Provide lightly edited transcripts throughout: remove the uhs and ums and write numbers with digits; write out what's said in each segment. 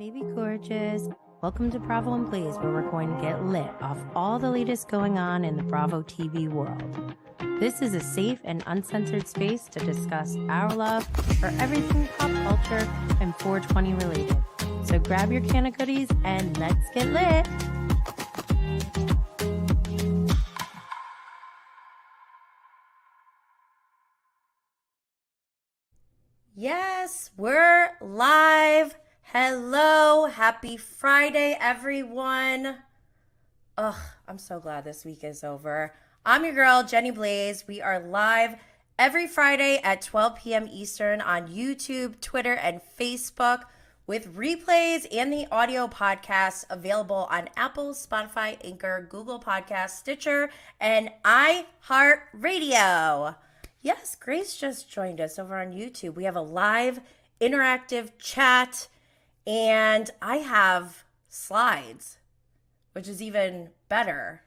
baby gorgeous. Welcome to Bravo and Blaze, where we're going to get lit off all the latest going on in the Bravo TV world. This is a safe and uncensored space to discuss our love for everything pop culture and 420 related. So grab your can of goodies and let's get lit. Yes, we're live. Hello, happy Friday, everyone. Ugh, I'm so glad this week is over. I'm your girl, Jenny Blaze. We are live every Friday at 12 p.m. Eastern on YouTube, Twitter, and Facebook with replays and the audio podcast available on Apple, Spotify, Anchor, Google Podcasts, Stitcher, and iHeartRadio. Yes, Grace just joined us over on YouTube. We have a live interactive chat, and I have slides, which is even better,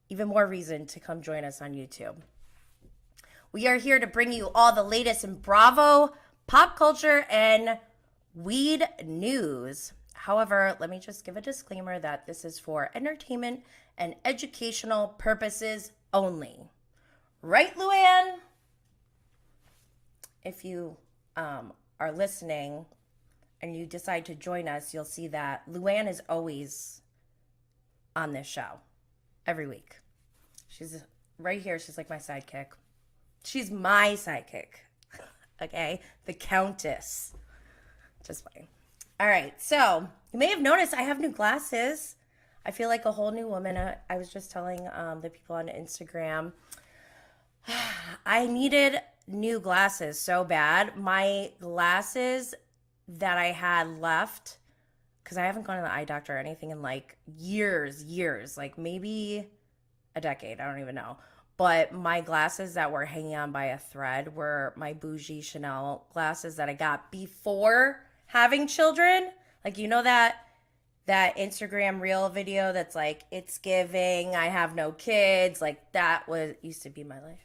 even more reason to come join us on YouTube. We are here to bring you all the latest in Bravo, pop culture, and weed news. However, let me just give a disclaimer that this is for entertainment and educational purposes only. Right, Luann? If you are listening and you decide to join us, you'll see that Luann is always on this show every week. She's right here. She's like my sidekick. She's my sidekick. Okay? The Countess. Just fine. All right. So you may have noticed I have new glasses. I feel like a whole new woman. I was just telling the people on Instagram, I needed new glasses so bad. My glasses that I had left, because I haven't gone to the eye doctor or anything in like years, like maybe a decade. I don't even know. But my glasses that were hanging on by a thread were my bougie Chanel glasses that I got before having children. Like, you know that Instagram reel video that's like, it's giving, I have no kids. Like, that used to be my life.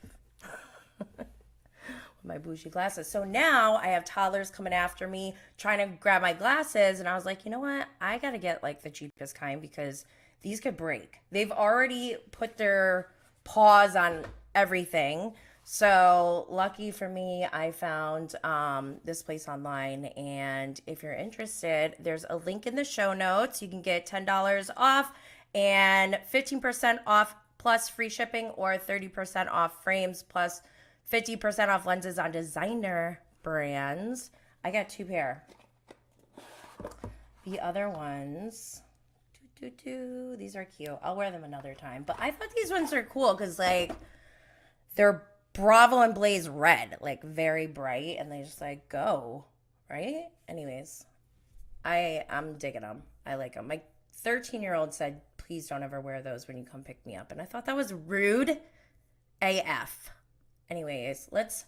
My bougie glasses. So now I have toddlers coming after me trying to grab my glasses, and I was like, you know what? I gotta get like the cheapest kind because these could break. They've already put their paws on everything. So lucky for me, I found this place online, and if you're interested, there's a link in the show notes. You can get $10 off and 15% off plus free shipping, or 30% off frames plus 50% off lenses on designer brands. I got 2 pair. The other ones, these are cute. I'll wear them another time. But I thought these ones are cool because, like, they're Bravo and Blaze red, like, very bright, and they just, like, go, right? Anyways, I'm digging them. I like them. My 13-year-old said, please don't ever wear those when you come pick me up. And I thought that was rude AF. Anyways, let's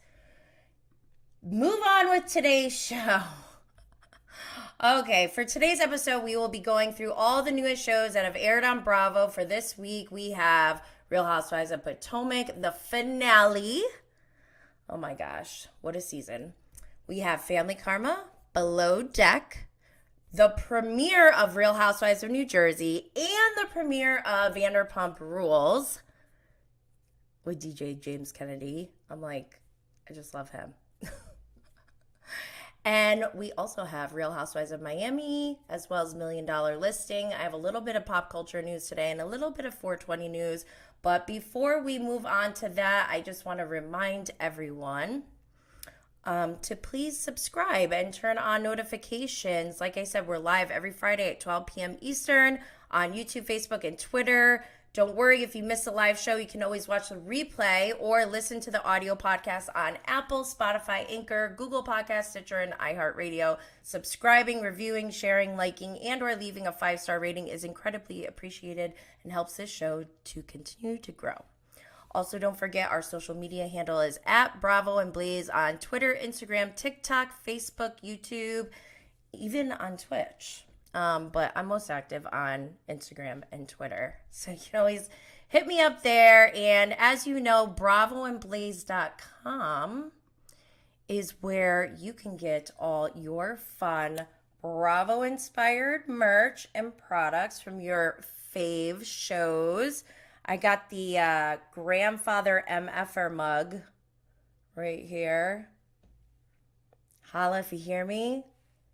move on with today's show. Okay, for today's episode, we will be going through all the newest shows that have aired on Bravo. For this week, we have Real Housewives of Potomac, the finale. Oh my gosh, what a season. We have Family Karma, Below Deck, the premiere of Real Housewives of New Jersey, and the premiere of Vanderpump Rules with DJ James Kennedy. I'm like, I just love him. And we also have Real Housewives of Miami, as well as $1 Million Listing. I have a little bit of pop culture news today and a little bit of 420 news. But before we move on to that, I just want to remind everyone to please subscribe and turn on notifications. Like I said, we're live every Friday at 12 p.m. Eastern on YouTube, Facebook, and Twitter. Don't worry, if you miss a live show, you can always watch the replay or listen to the audio podcast on Apple, Spotify, Anchor, Google Podcasts, Stitcher, and iHeartRadio. Subscribing, reviewing, sharing, liking, and or leaving a 5-star rating is incredibly appreciated and helps this show to continue to grow. Also, don't forget our social media handle is at Bravo and Blaze on Twitter, Instagram, TikTok, Facebook, YouTube, even on Twitch. But I'm most active on Instagram and Twitter. So you can always hit me up there. And as you know, bravoandblaze.com is where you can get all your fun Bravo inspired merch and products from your fave shows. I got the grandfather MFer mug right here. Holla if you hear me.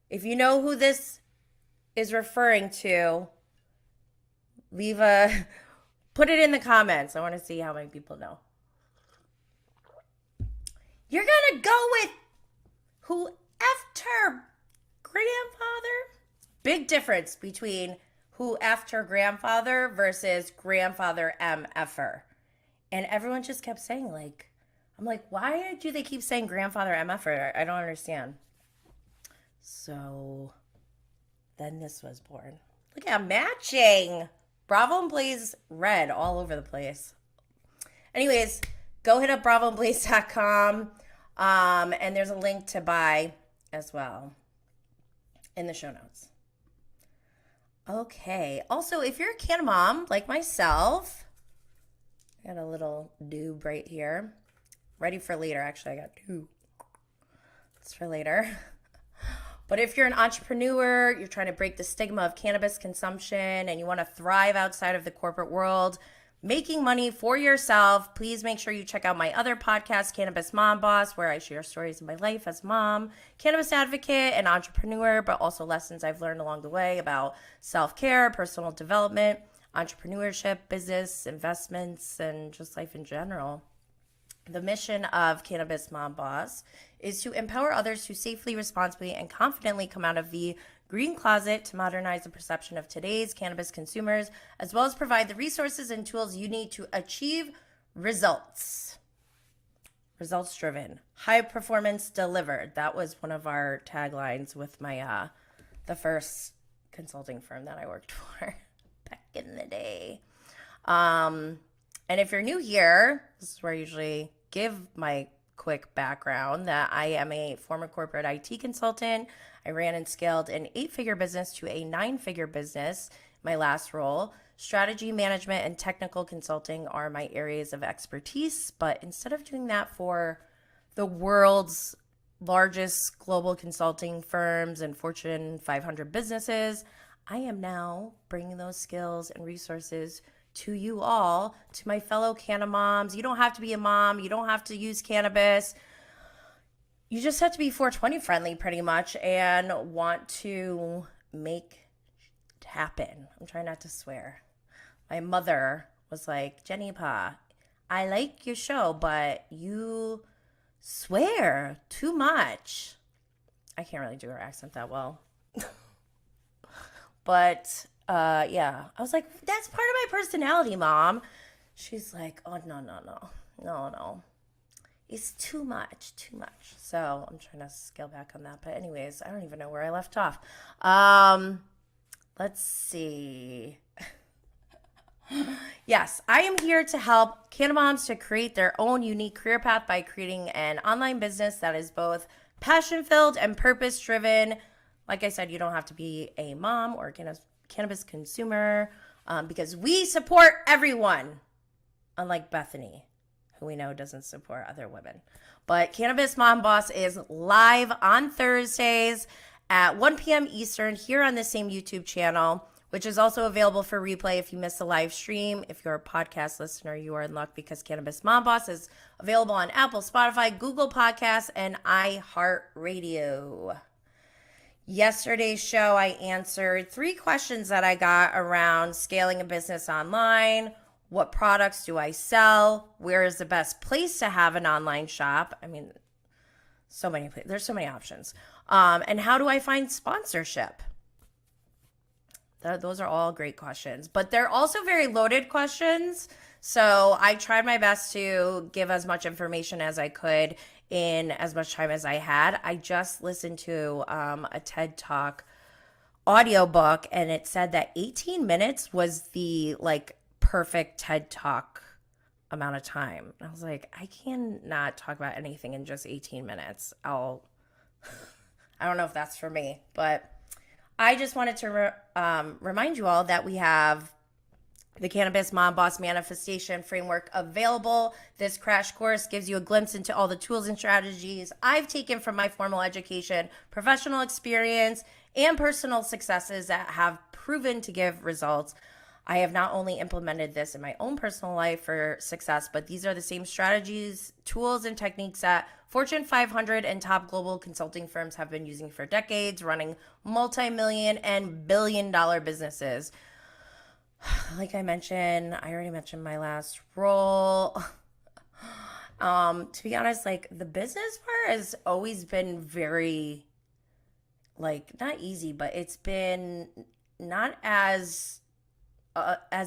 If you know who this is referring to, put it in the comments. I want to see how many people know. You're gonna go with who effed her grandfather? Big difference between who effed her grandfather versus grandfather MFer. And everyone just kept saying, like, I'm like, why do they keep saying grandfather MFer? I don't understand. So then this was born. Look at matching. Bravo and Blaze red all over the place. Anyways, go hit up bravoandblaze.com. And there's a link to buy as well in the show notes. Okay. Also, if you're a can mom like myself, I got a little doob right here. Ready for later. Actually, I got two. It's for later. But if you're an entrepreneur, you're trying to break the stigma of cannabis consumption and you want to thrive outside of the corporate world, making money for yourself, please make sure you check out my other podcast, Cannabis Mom Boss, where I share stories of my life as mom, cannabis advocate, and entrepreneur, but also lessons I've learned along the way about self-care, personal development, entrepreneurship, business, investments, and just life in general. The mission of Cannabis Mom Boss is to empower others to safely, responsibly, and confidently come out of the green closet to modernize the perception of today's cannabis consumers, as well as provide the resources and tools you need to achieve results. Results driven. High performance delivered. That was one of our taglines with my the first consulting firm that I worked for back in the day. And if you're new here, this is where I usually give my quick background that I am a former corporate IT consultant. I ran and scaled an 8-figure business to a 9-figure business. My last role, strategy management and technical consulting are my areas of expertise. But instead of doing that for the world's largest global consulting firms and Fortune 500 businesses, I am now bringing those skills and resources to you all, to my fellow canna moms. You don't have to be a mom. You don't have to use cannabis. You just have to be 420 friendly pretty much and want to make it happen. I'm trying not to swear. My mother was like, Jenny Pa, I like your show, but you swear too much. I can't really do her accent that well. But yeah, I was like, that's part of my personality, Mom. She's like, oh, no. It's too much. So I'm trying to scale back on that. But anyways, I don't even know where I left off. Let's see. Yes, I am here to help canna moms to create their own unique career path by creating an online business that is both passion-filled and purpose-driven. Like I said, you don't have to be a mom or cannabis consumer because we support everyone, unlike Bethany, who we know doesn't support other women. But Cannabis Mom Boss is live on Thursdays at 1 p.m. Eastern here on the same YouTube channel, which is also available for replay if you miss the live stream. If you're a podcast listener, you are in luck because Cannabis Mom Boss is available on Apple, Spotify, Google Podcasts, and iHeartRadio. Yesterday's show, I answered 3 questions that I got around scaling a business online. What products do I sell? Where is the best place to have an online shop? I mean, there's so many options. And how do I find sponsorship? Those are all great questions, but they're also very loaded questions. So I tried my best to give as much information as I could in as much time as I had. I just listened to a TED Talk audiobook, and it said that 18 minutes was the perfect TED Talk amount of time. And I was like, I cannot talk about anything in just 18 minutes. I don't know if that's for me, but I just wanted to remind you all that we have the Cannabis Mom Boss Manifestation Framework available. This crash course gives you a glimpse into all the tools and strategies I've taken from my formal education, professional experience, and personal successes that have proven to give results. I have not only implemented this in my own personal life for success, but these are the same strategies, tools, and techniques that Fortune 500 and top global consulting firms have been using for decades, running multi-million and billion-dollar businesses. Like I already mentioned my last role. To be honest, like the business part has always been very, like, not easy, but it's been not as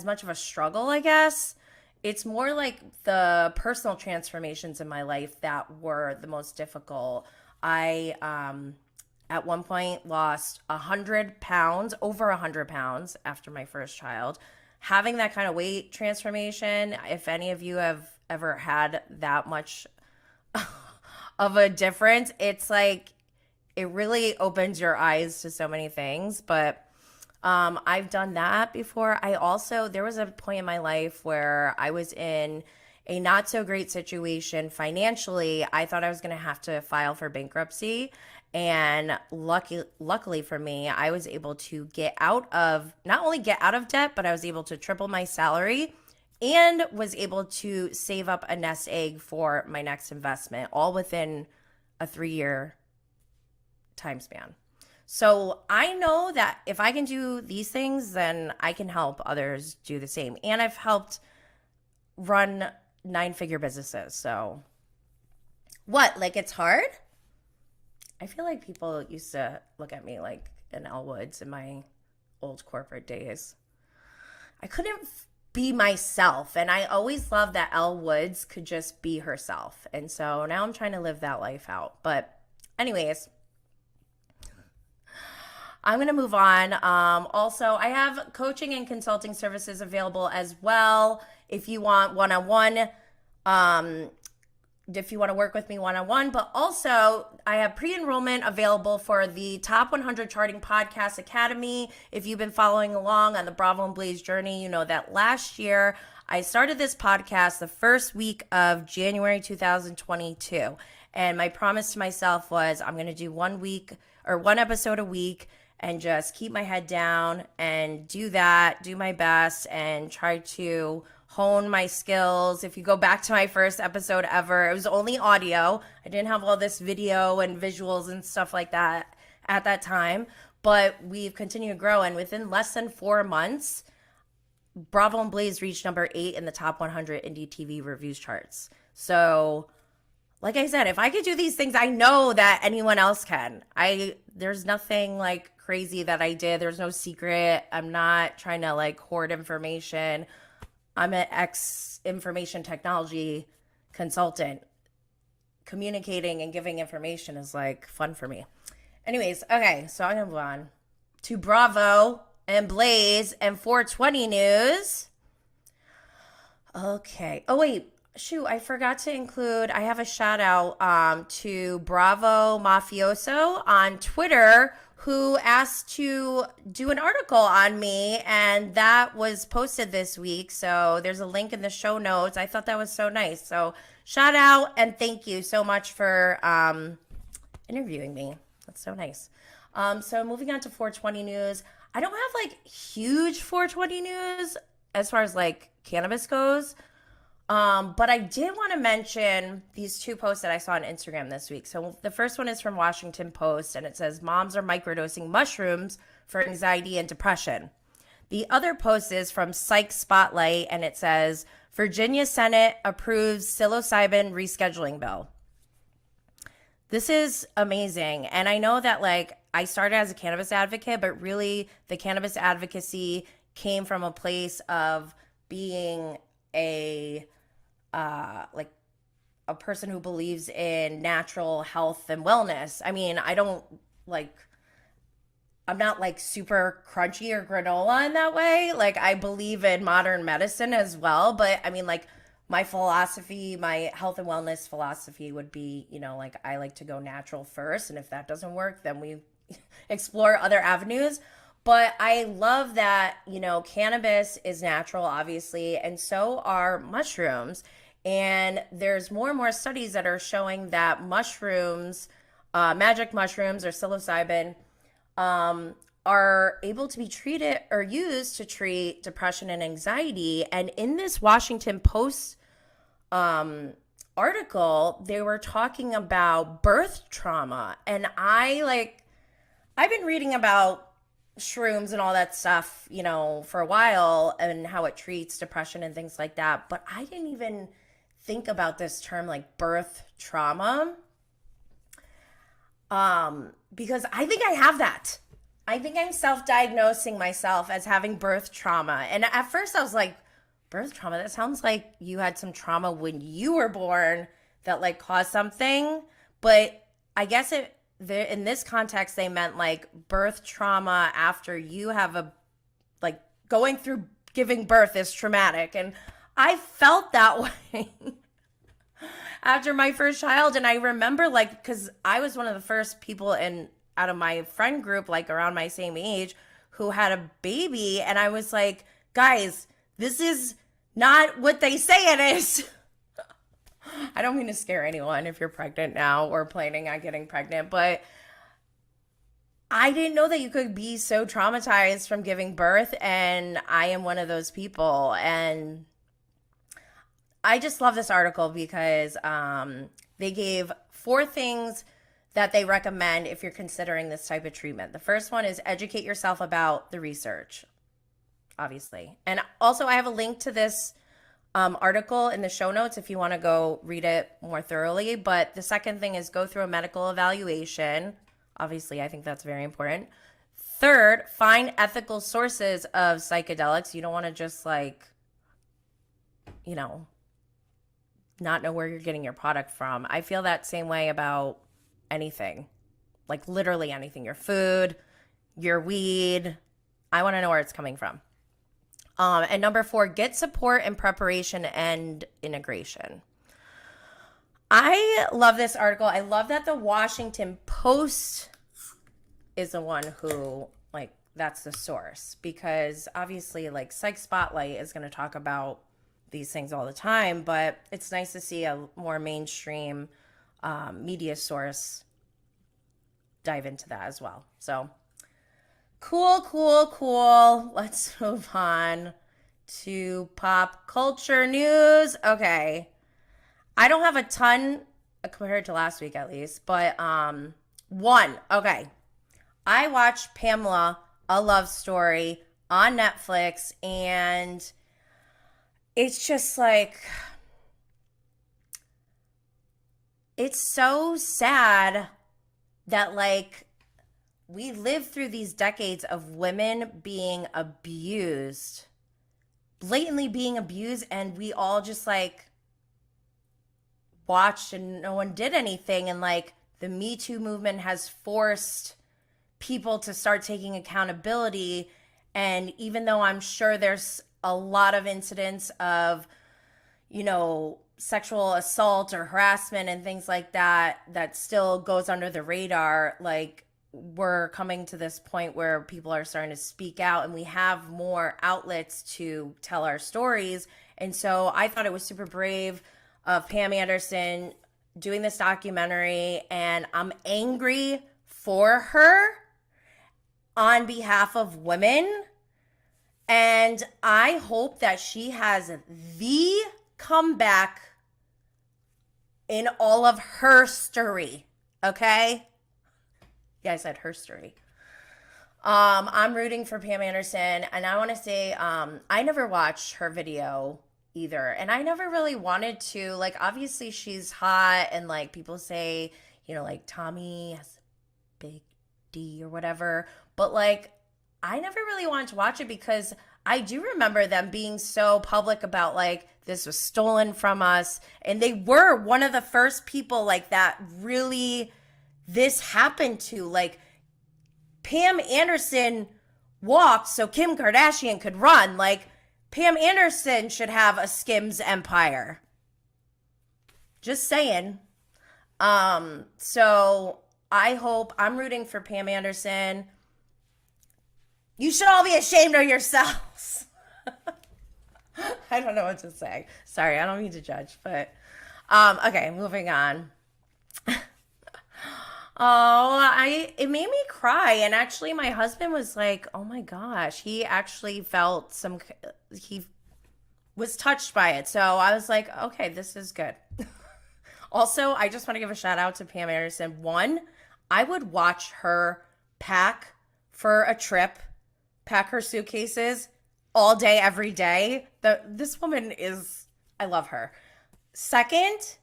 much of a struggle, I guess. It's more like the personal transformations in my life that were the most difficult. I at one point lost 100 pounds, over 100 pounds after my first child. Having that kind of weight transformation, if any of you have ever had that much of a difference, it's like, it really opens your eyes to so many things. But I've done that before. There was a point in my life where I was in a not so great situation financially. I thought I was going to have to file for bankruptcy. And luckily for me, I was able to not only get out of debt, but I was able to triple my salary and was able to save up a nest egg for my next investment, all within a 3-year time span. So I know that if I can do these things, then I can help others do the same. And I've helped run 9-figure businesses. So what? Like, it's hard? I feel like people used to look at me like an Elle Woods in my old corporate days. I couldn't be myself. And I always loved that Elle Woods could just be herself. And so now I'm trying to live that life out. But anyways, I'm going to move on. Also, I have coaching and consulting services available as well. If you want one-on-one, if you want to work with me one-on-one, but also I have pre-enrollment available for the Top 100 Charting Podcast Academy. If you've been following along on the Bravo and Blaze journey, you know that last year I started this podcast the first week of January 2022. And my promise to myself was I'm going to do one episode a week and just keep my head down and do my best and try to hone my skills. If you go back to my first episode ever, it was only audio. I didn't have all this video and visuals and stuff like that at that time, but we've continued to grow. And within less than 4 months, Bravo and Blaze reached number 8 in the top 100 indie TV reviews charts. So like I said, if I could do these things, I know that anyone else can. There's nothing like crazy that I did. There's no secret. I'm not trying to like hoard information. I'm an information technology consultant. Communicating and giving information is like fun for me. Anyways, okay, so I'm gonna move on to Bravo and Blaze and 420 news. Okay. Oh wait, shoot, I forgot to include, I have a shout out to Bravo Mafioso on Twitter, who asked to do an article on me, and that was posted this week. So there's a link in the show notes. I thought that was so nice. So shout out and thank you so much for interviewing me. That's so nice. So moving on to 420 news. I don't have like huge 420 news as far as like cannabis goes. But I did want to mention these 2 posts that I saw on Instagram this week. So the first one is from Washington Post, and it says, moms are microdosing mushrooms for anxiety and depression. The other post is from Psych Spotlight, and it says, Virginia Senate approves psilocybin rescheduling bill. This is amazing. And I know that like I started as a cannabis advocate, but really the cannabis advocacy came from a place of being a person who believes in natural health and wellness. I mean, I'm not like super crunchy or granola in that way. Like I believe in modern medicine as well. But I mean, like my philosophy, my health and wellness philosophy would be, you know, like I like to go natural first. And if that doesn't work, then we explore other avenues. But I love that, cannabis is natural, obviously, and so are mushrooms. And there's more and more studies that are showing that mushrooms, magic mushrooms or psilocybin, are able to be treated or used to treat depression and anxiety. And in this Washington Post article, they were talking about birth trauma. And I've been reading about shrooms and all that stuff, for a while, and how it treats depression and things like that. But I didn't even think about this term like birth trauma. Because I think I have that. I think I'm self-diagnosing myself as having birth trauma. And at first I was like, birth trauma? That sounds like you had some trauma when you were born that like caused something. But I guess in this context, they meant like birth trauma after you have going through giving birth is traumatic. And I felt that way after my first child. And I remember because I was one of the first people out of my friend group, around my same age, who had a baby. And I was like, guys, this is not what they say it is. I don't mean to scare anyone if you're pregnant now or planning on getting pregnant, but I didn't know that you could be so traumatized from giving birth. And I am one of those people. And I just love this article because they gave 4 things that they recommend if you're considering this type of treatment. The first one is educate yourself about the research, obviously. And also I have a link to this article in the show notes if you want to go read it more thoroughly. But the second thing is go through a medical evaluation. Obviously, I think that's very important. Third, find ethical sources of psychedelics. You don't want to just not know where you're getting your product from. I feel that same way about anything, literally anything, your food, your weed. I want to know where it's coming from. And number 4, get support in preparation and integration. I love this article. I love that the Washington Post is the one who, that's the source, because obviously, Psych Spotlight is going to talk about these things all the time, but it's nice to see a more mainstream media source dive into that as well. So cool. Let's move on to pop culture news. Okay. I don't have a ton compared to last week, at least, but one. Okay. I watched Pamela, A Love Story on Netflix, and it's just it's so sad that we live through these decades of women being abused, blatantly being abused, and we all just watched and no one did anything. And the Me Too movement has forced people to start taking accountability. And even though I'm sure there's a lot of incidents of, sexual assault or harassment and things like that, that still goes under the radar, we're coming to this point where people are starting to speak out and we have more outlets to tell our stories. And so I thought it was super brave of Pam Anderson doing this documentary, and I'm angry for her on behalf of women. And I hope that she has the comeback in all of her story. Okay? Yeah, I said her story. I'm rooting for Pam Anderson, and I want to say I never watched her video either, and I never really wanted to. Obviously she's hot, and people say, Tommy has a big D or whatever, but I never really wanted to watch it because I do remember them being so public about this was stolen from us, and they were one of the first people that really this happened to. Pam Anderson walked so Kim Kardashian could run. Pam Anderson should have a Skims empire. Just saying. So I hope, I'm rooting for Pam Anderson. You should all be ashamed of yourselves. I don't know what to say. Sorry, I don't mean to judge, but okay, moving on. It made me cry, and actually my husband was like, "Oh my gosh," he actually felt he was touched by it. So I was like, "Okay, this is good." Also, I just want to give a shout out to Pam Anderson. One, I would watch her pack for a trip, pack her suitcases all day, every day. This woman is, I love her. Second,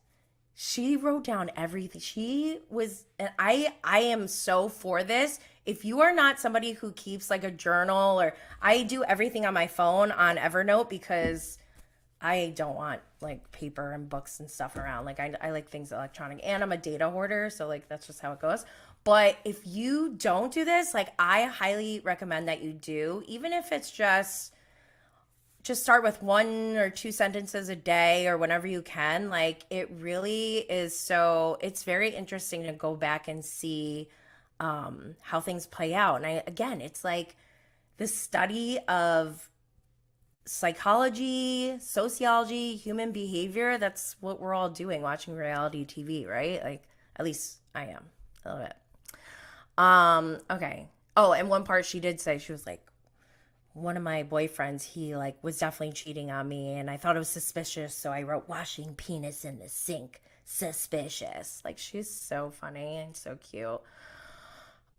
she wrote down everything. She was, and I am so for this. If you are not somebody who keeps like a journal, or I do everything on my phone on Evernote because I don't want like paper and books and stuff around. Like I like things electronic, and I'm a data hoarder. So like, that's just how it goes. But if you don't do this, like I highly recommend that you do, even if it's just start with 1 or 2 sentences a day or whenever you can. Like it really is. So it's very interesting to go back and see how things play out. And again, it's like the study of psychology, sociology, human behavior. That's what we're all doing watching reality TV, right? Like at least I am a little bit. Okay. Oh, and one part she did say, she was like, one of my boyfriends, he like was definitely cheating on me, and I thought it was suspicious, so I wrote washing penis in the sink. Suspicious. Like she's so funny and so cute. All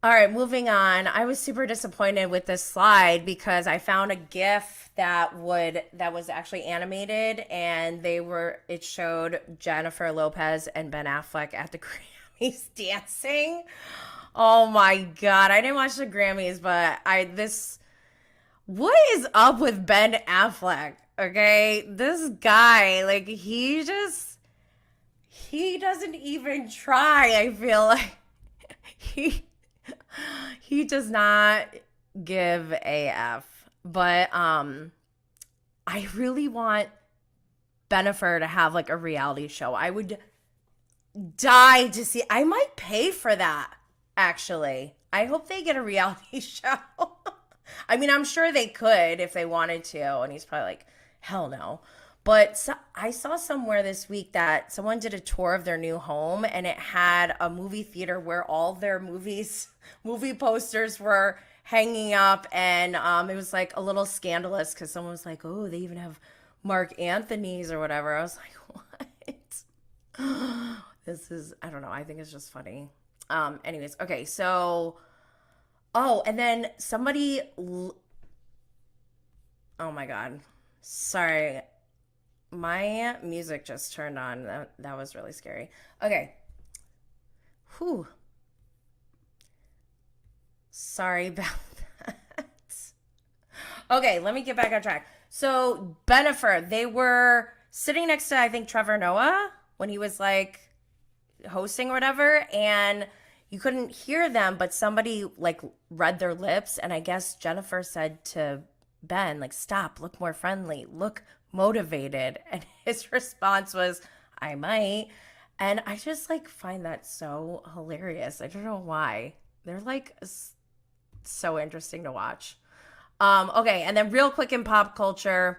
right, moving on. I was super disappointed with this slide because I found a GIF that was actually animated, and it showed Jennifer Lopez and Ben Affleck at the Grammys dancing. Oh my God. I didn't watch the Grammys, but what is up with Ben Affleck? Okay, this guy, like he doesn't even try. I feel like he does not give a F. But I really want Bennifer to have like a reality show. I would die to see. I might pay for that, actually. I hope they get a reality show. I mean, I'm sure they could if they wanted to, and he's probably like, hell no. But I saw somewhere this week that someone did a tour of their new home, and it had a movie theater where all their movie posters were hanging up, and it was like a little scandalous because someone was like, oh, they even have Mark Anthony's or whatever. I was like, what? This is, I don't know. I think it's just funny. Anyways, okay, so... Oh, and then somebody... Oh my God. Sorry. My music just turned on. That was really scary. Okay. Whew. Sorry about that. Okay, let me get back on track. So, Bennifer, they were sitting next to, I think, Trevor Noah when he was like hosting or whatever, and you couldn't hear them, but somebody like read their lips, and I guess Jennifer said to Ben, like, stop, look more friendly, look motivated. And his response was, I might. And I just like find that so hilarious. I don't know why. They're like so interesting to watch. Okay, and then real quick in pop culture,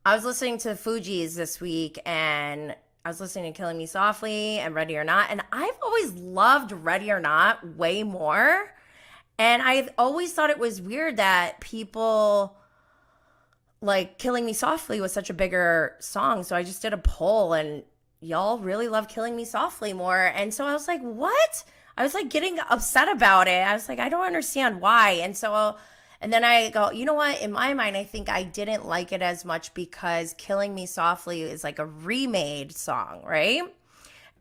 I was listening to the Fugees this week, and I was listening to Killing Me Softly and Ready or Not, and I've always loved Ready or Not way more. And I've always thought it was weird that people like Killing Me Softly was such a bigger song. So I just did a poll, and y'all really love Killing Me Softly more. And so I was like, what? I was like getting upset about it. I was like, I don't understand why. And then I go, you know what? In my mind, I think I didn't like it as much because Killing Me Softly is like a remade song, right?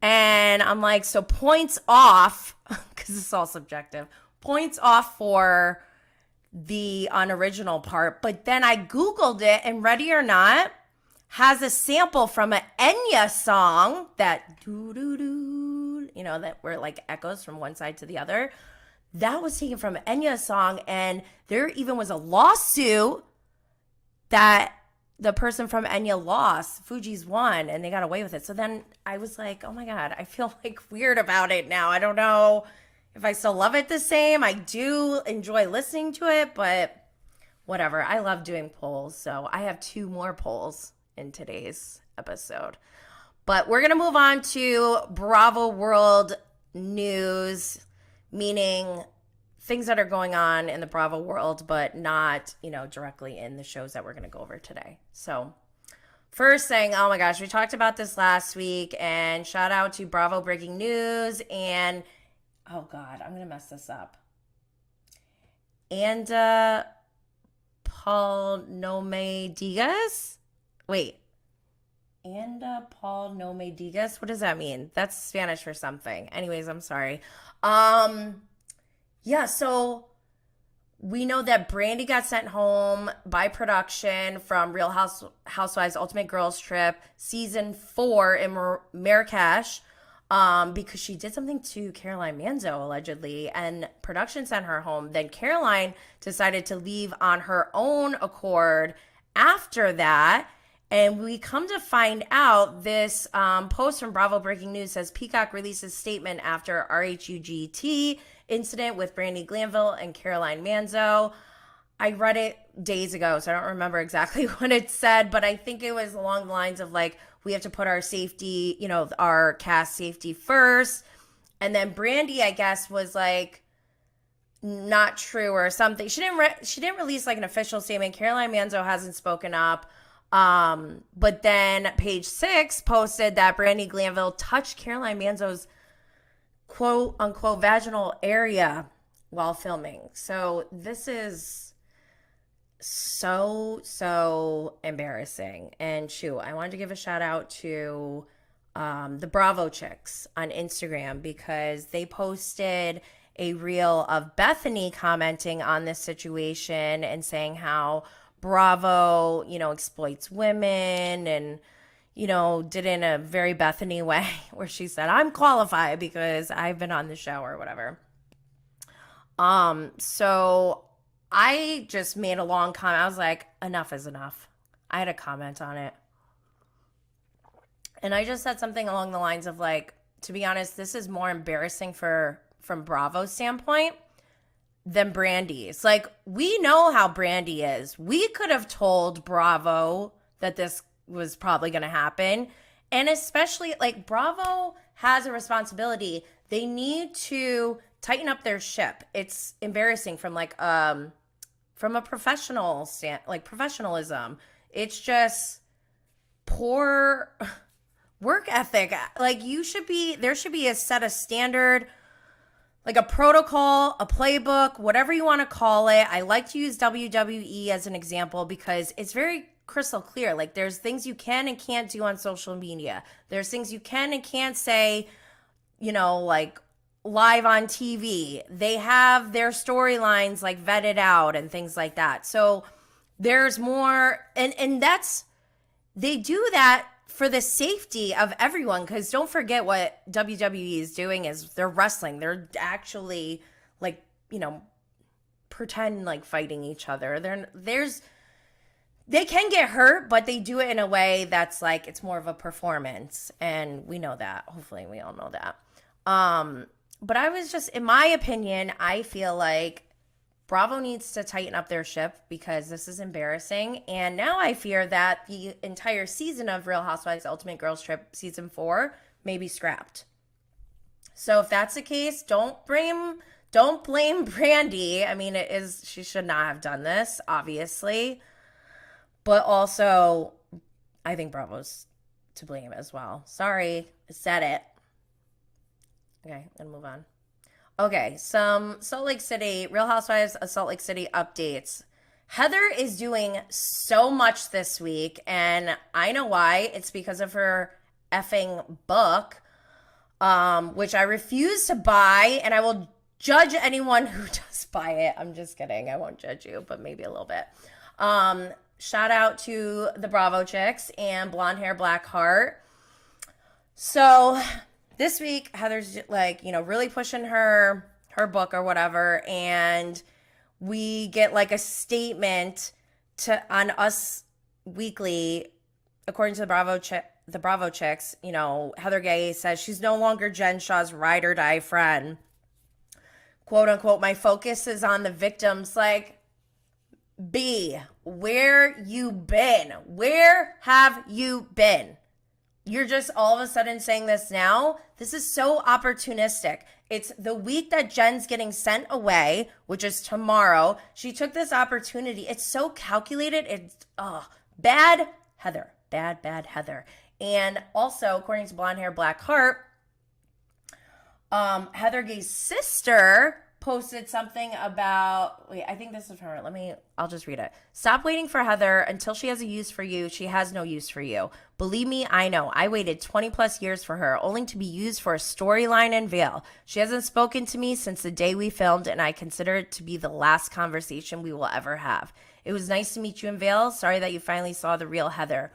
And I'm like, so points off, because it's all subjective, points off for the unoriginal part. But then I Googled it, and Ready or Not has a sample from an Enya song that doo-doo-doo, you know, that where it like echoes from one side to the other. That was taken from Enya's song, and there even was a lawsuit that the person from Enya lost. Fugees won, and they got away with it. So then I was like, oh my God, I feel like weird about it now. I don't know if I still love it the same. I do enjoy listening to it, but whatever. I love doing polls. So I have 2 more polls in today's episode. But we're going to move on to Bravo World news, meaning things that are going on in the Bravo world, but not, directly in the shows that we're going to go over today. So first thing, oh my gosh, we talked about this last week, and shout out to Bravo Breaking News and, oh God, I'm going to mess this up. And Paul Nome Diaz? Wait. And Paul Nome Diaz? What does that mean? That's Spanish for something. Anyways, I'm sorry. Yeah, so we know that Brandi got sent home by production from Real Housewives Ultimate Girls Trip Season 4 in Marrakesh because she did something to Caroline Manzo, allegedly, and production sent her home. Then Caroline decided to leave on her own accord after that. And we come to find out this post from Bravo Breaking News says Peacock releases statement after RHUGT incident with Brandi Glanville and Caroline Manzo. I read it days ago, so I don't remember exactly what it said, but I think it was along the lines of like, we have to put our safety, our cast safety first. And then Brandi, I guess, was like, not true or something. She didn't release like an official statement. Caroline Manzo hasn't spoken up. But then Page 6 posted that Brandi Glanville touched Caroline Manzo's quote unquote vaginal area while filming. So this is so embarrassing. And shoot, I wanted to give a shout out to the Bravo chicks on Instagram because they posted a reel of Bethany commenting on this situation and saying how Bravo, exploits women and, did in a very Bethany way where she said, I'm qualified because I've been on the show or whatever. So I just made a long comment. I was like, enough is enough. I had a comment on it. And I just said something along the lines of like, to be honest, this is more embarrassing from Bravo's standpoint than Brandi's. Like, we know how Brandi is. We could have told Bravo that this was probably going to happen. And especially, like, Bravo has a responsibility. They need to tighten up their ship. It's embarrassing from, like, from a professional professionalism. It's just poor work ethic. Like, there should be a set of standard, like a protocol, a playbook, whatever you want to call it. I like to use WWE as an example because it's very crystal clear. Like, there's things you can and can't do on social media. There's things you can and can't say, like live on TV. They have their storylines like vetted out and things like that. So there's more, and they do that for the safety of everyone, because don't forget what WWE is doing is they're wrestling. They're actually like, pretend like fighting each other. They can get hurt, but they do it in a way that's like, it's more of a performance. And we know that. Hopefully we all know that. But I was just, in my opinion, I feel like Bravo needs to tighten up their ship because this is embarrassing. And now I fear that the entire season of Real Housewives Ultimate Girls Trip Season 4 may be scrapped. So if that's the case, don't blame Brandi. I mean, she should not have done this, obviously. But also, I think Bravo's to blame as well. Sorry, I said it. Okay, I'm going to move on. Okay, some Salt Lake City, Real Housewives of Salt Lake City updates. Heather is doing so much this week, and I know why. It's because of her effing book, which I refuse to buy, and I will judge anyone who does buy it. I'm just kidding. I won't judge you, but maybe a little bit. Shout out to the Bravo chicks and Blonde Hair Black Heart. So this week, Heather's like, really pushing her book or whatever, and we get like a statement on Us Weekly, according to the Bravo chicks. Heather Gay says she's no longer Jen Shah's ride or die friend. quote unquote, my focus is on the victims. Like, B, where you been? Where have you been? You're just all of a sudden saying this now. This is so opportunistic. It's the week that Jen's getting sent away, which is tomorrow. She took this opportunity. It's so calculated. It's bad Heather. Bad Heather. And also, according to Blonde Hair Black Heart, Heather Gay's sister posted something about, wait, I think this is her. I'll just read it. Stop waiting for Heather until she has a use for you. She has no use for you. Believe me, I know. I waited 20 plus years for her, only to be used for a storyline in Veil. She hasn't spoken to me since the day we filmed, and I consider it to be the last conversation we will ever have. It was nice to meet you in Veil. Sorry that you finally saw the real Heather.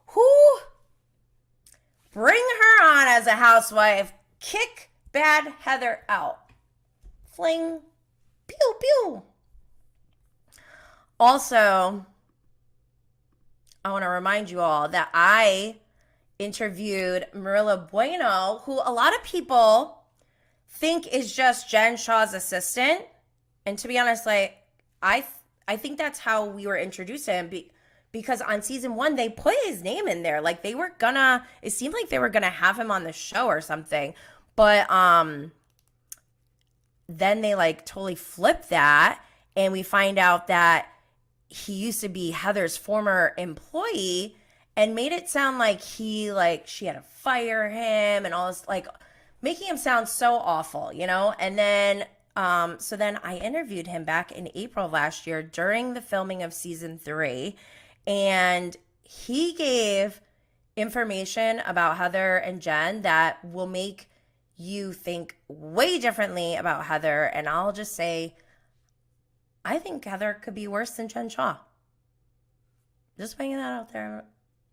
Who? Bring her on as a housewife. Kick bad Heather out. Fling. Pew, pew. Also, I want to remind you all that I interviewed Marilla Bueno, who a lot of people think is just Jen Shah's assistant. And to be honest, like, I think that's how we were introduced to him because on season 1, they put his name in there. Like, it seemed like they were going to have him on the show or something. But, then they like totally flip that, and we find out that he used to be Heather's former employee and made it sound like she had to fire him and all this, like making him sound so awful, And then, so then I interviewed him back in April of last year during the filming of season 3, and he gave information about Heather and Jen that will make you think way differently about Heather. And I'll just say, I think Heather could be worse than Jen Shah. Just putting that out there.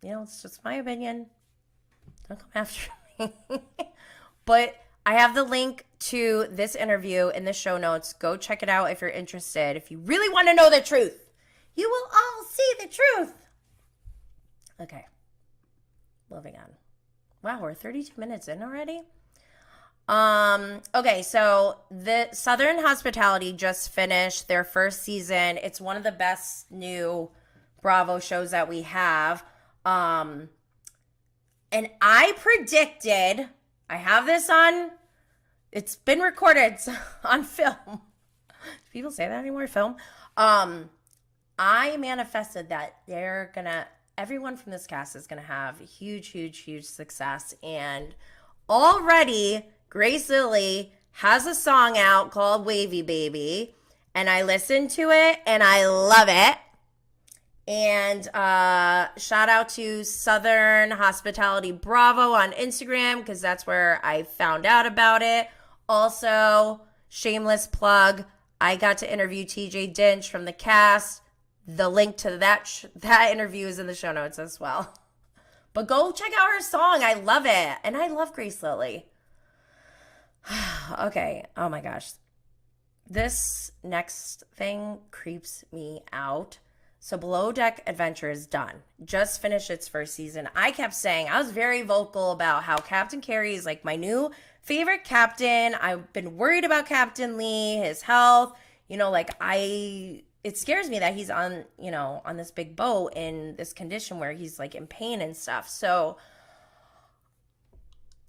It's just my opinion. Don't come after me. But I have the link to this interview in the show notes. Go check it out if you're interested. If you really want to know the truth, you will all see the truth. Okay. Moving on. Wow, we're 32 minutes in already. Okay, so the Southern Hospitality just finished their first season. It's one of the best new Bravo shows that we have. And I predicted, I have this it's been recorded on film. Do people say that anymore? Film? I manifested that everyone from this cast is gonna have huge success. And already Lilly has a song out called Wavy Baby, and I listened to it and I love it. And shout out to Southern Hospitality Bravo on Instagram, because that's where I found out about it. Also, shameless plug, I got to interview TJ Dinch from the cast. The link to that interview is in the show notes as well. But go check out her song. I love it. And I love Lilly. Okay. Oh my gosh. This next thing creeps me out. So Below Deck Adventure is done. Just finished its first season. I kept saying, I was very vocal about how Captain Kerry is like my new favorite captain. I've been worried about Captain Lee, his health. It scares me that he's on this big boat in this condition where he's like in pain and stuff. So,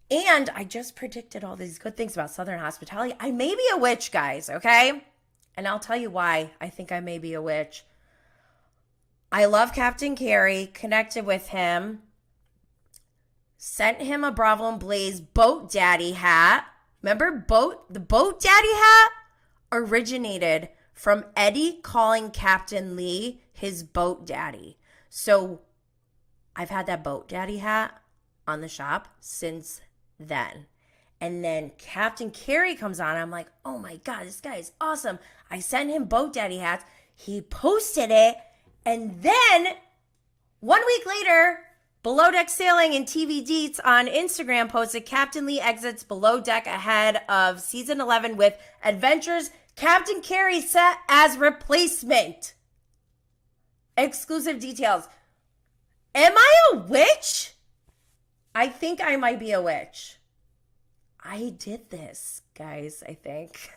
and I just predicted all these good things about Southern Hospitality. I may be a witch, guys, okay? And I'll tell you why I think I may be a witch. I love Captain Kerry, connected with him, sent him a Bravo and Blaze boat daddy hat. Remember the boat daddy hat originated from Eddie calling Captain Lee his boat daddy. So I've had that boat daddy hat on the shop since then. And then Captain Kerry comes on. I'm like, oh my God, this guy is awesome. I sent him boat daddy hats. He posted it. And then 1 week later, Below Deck Sailing and TV Deets on Instagram posted Captain Lee exits Below Deck ahead of season 11 with Adventures Captain Kerry set as replacement. Exclusive details. Am I a witch? I think I might be a witch. I did this, guys, I think.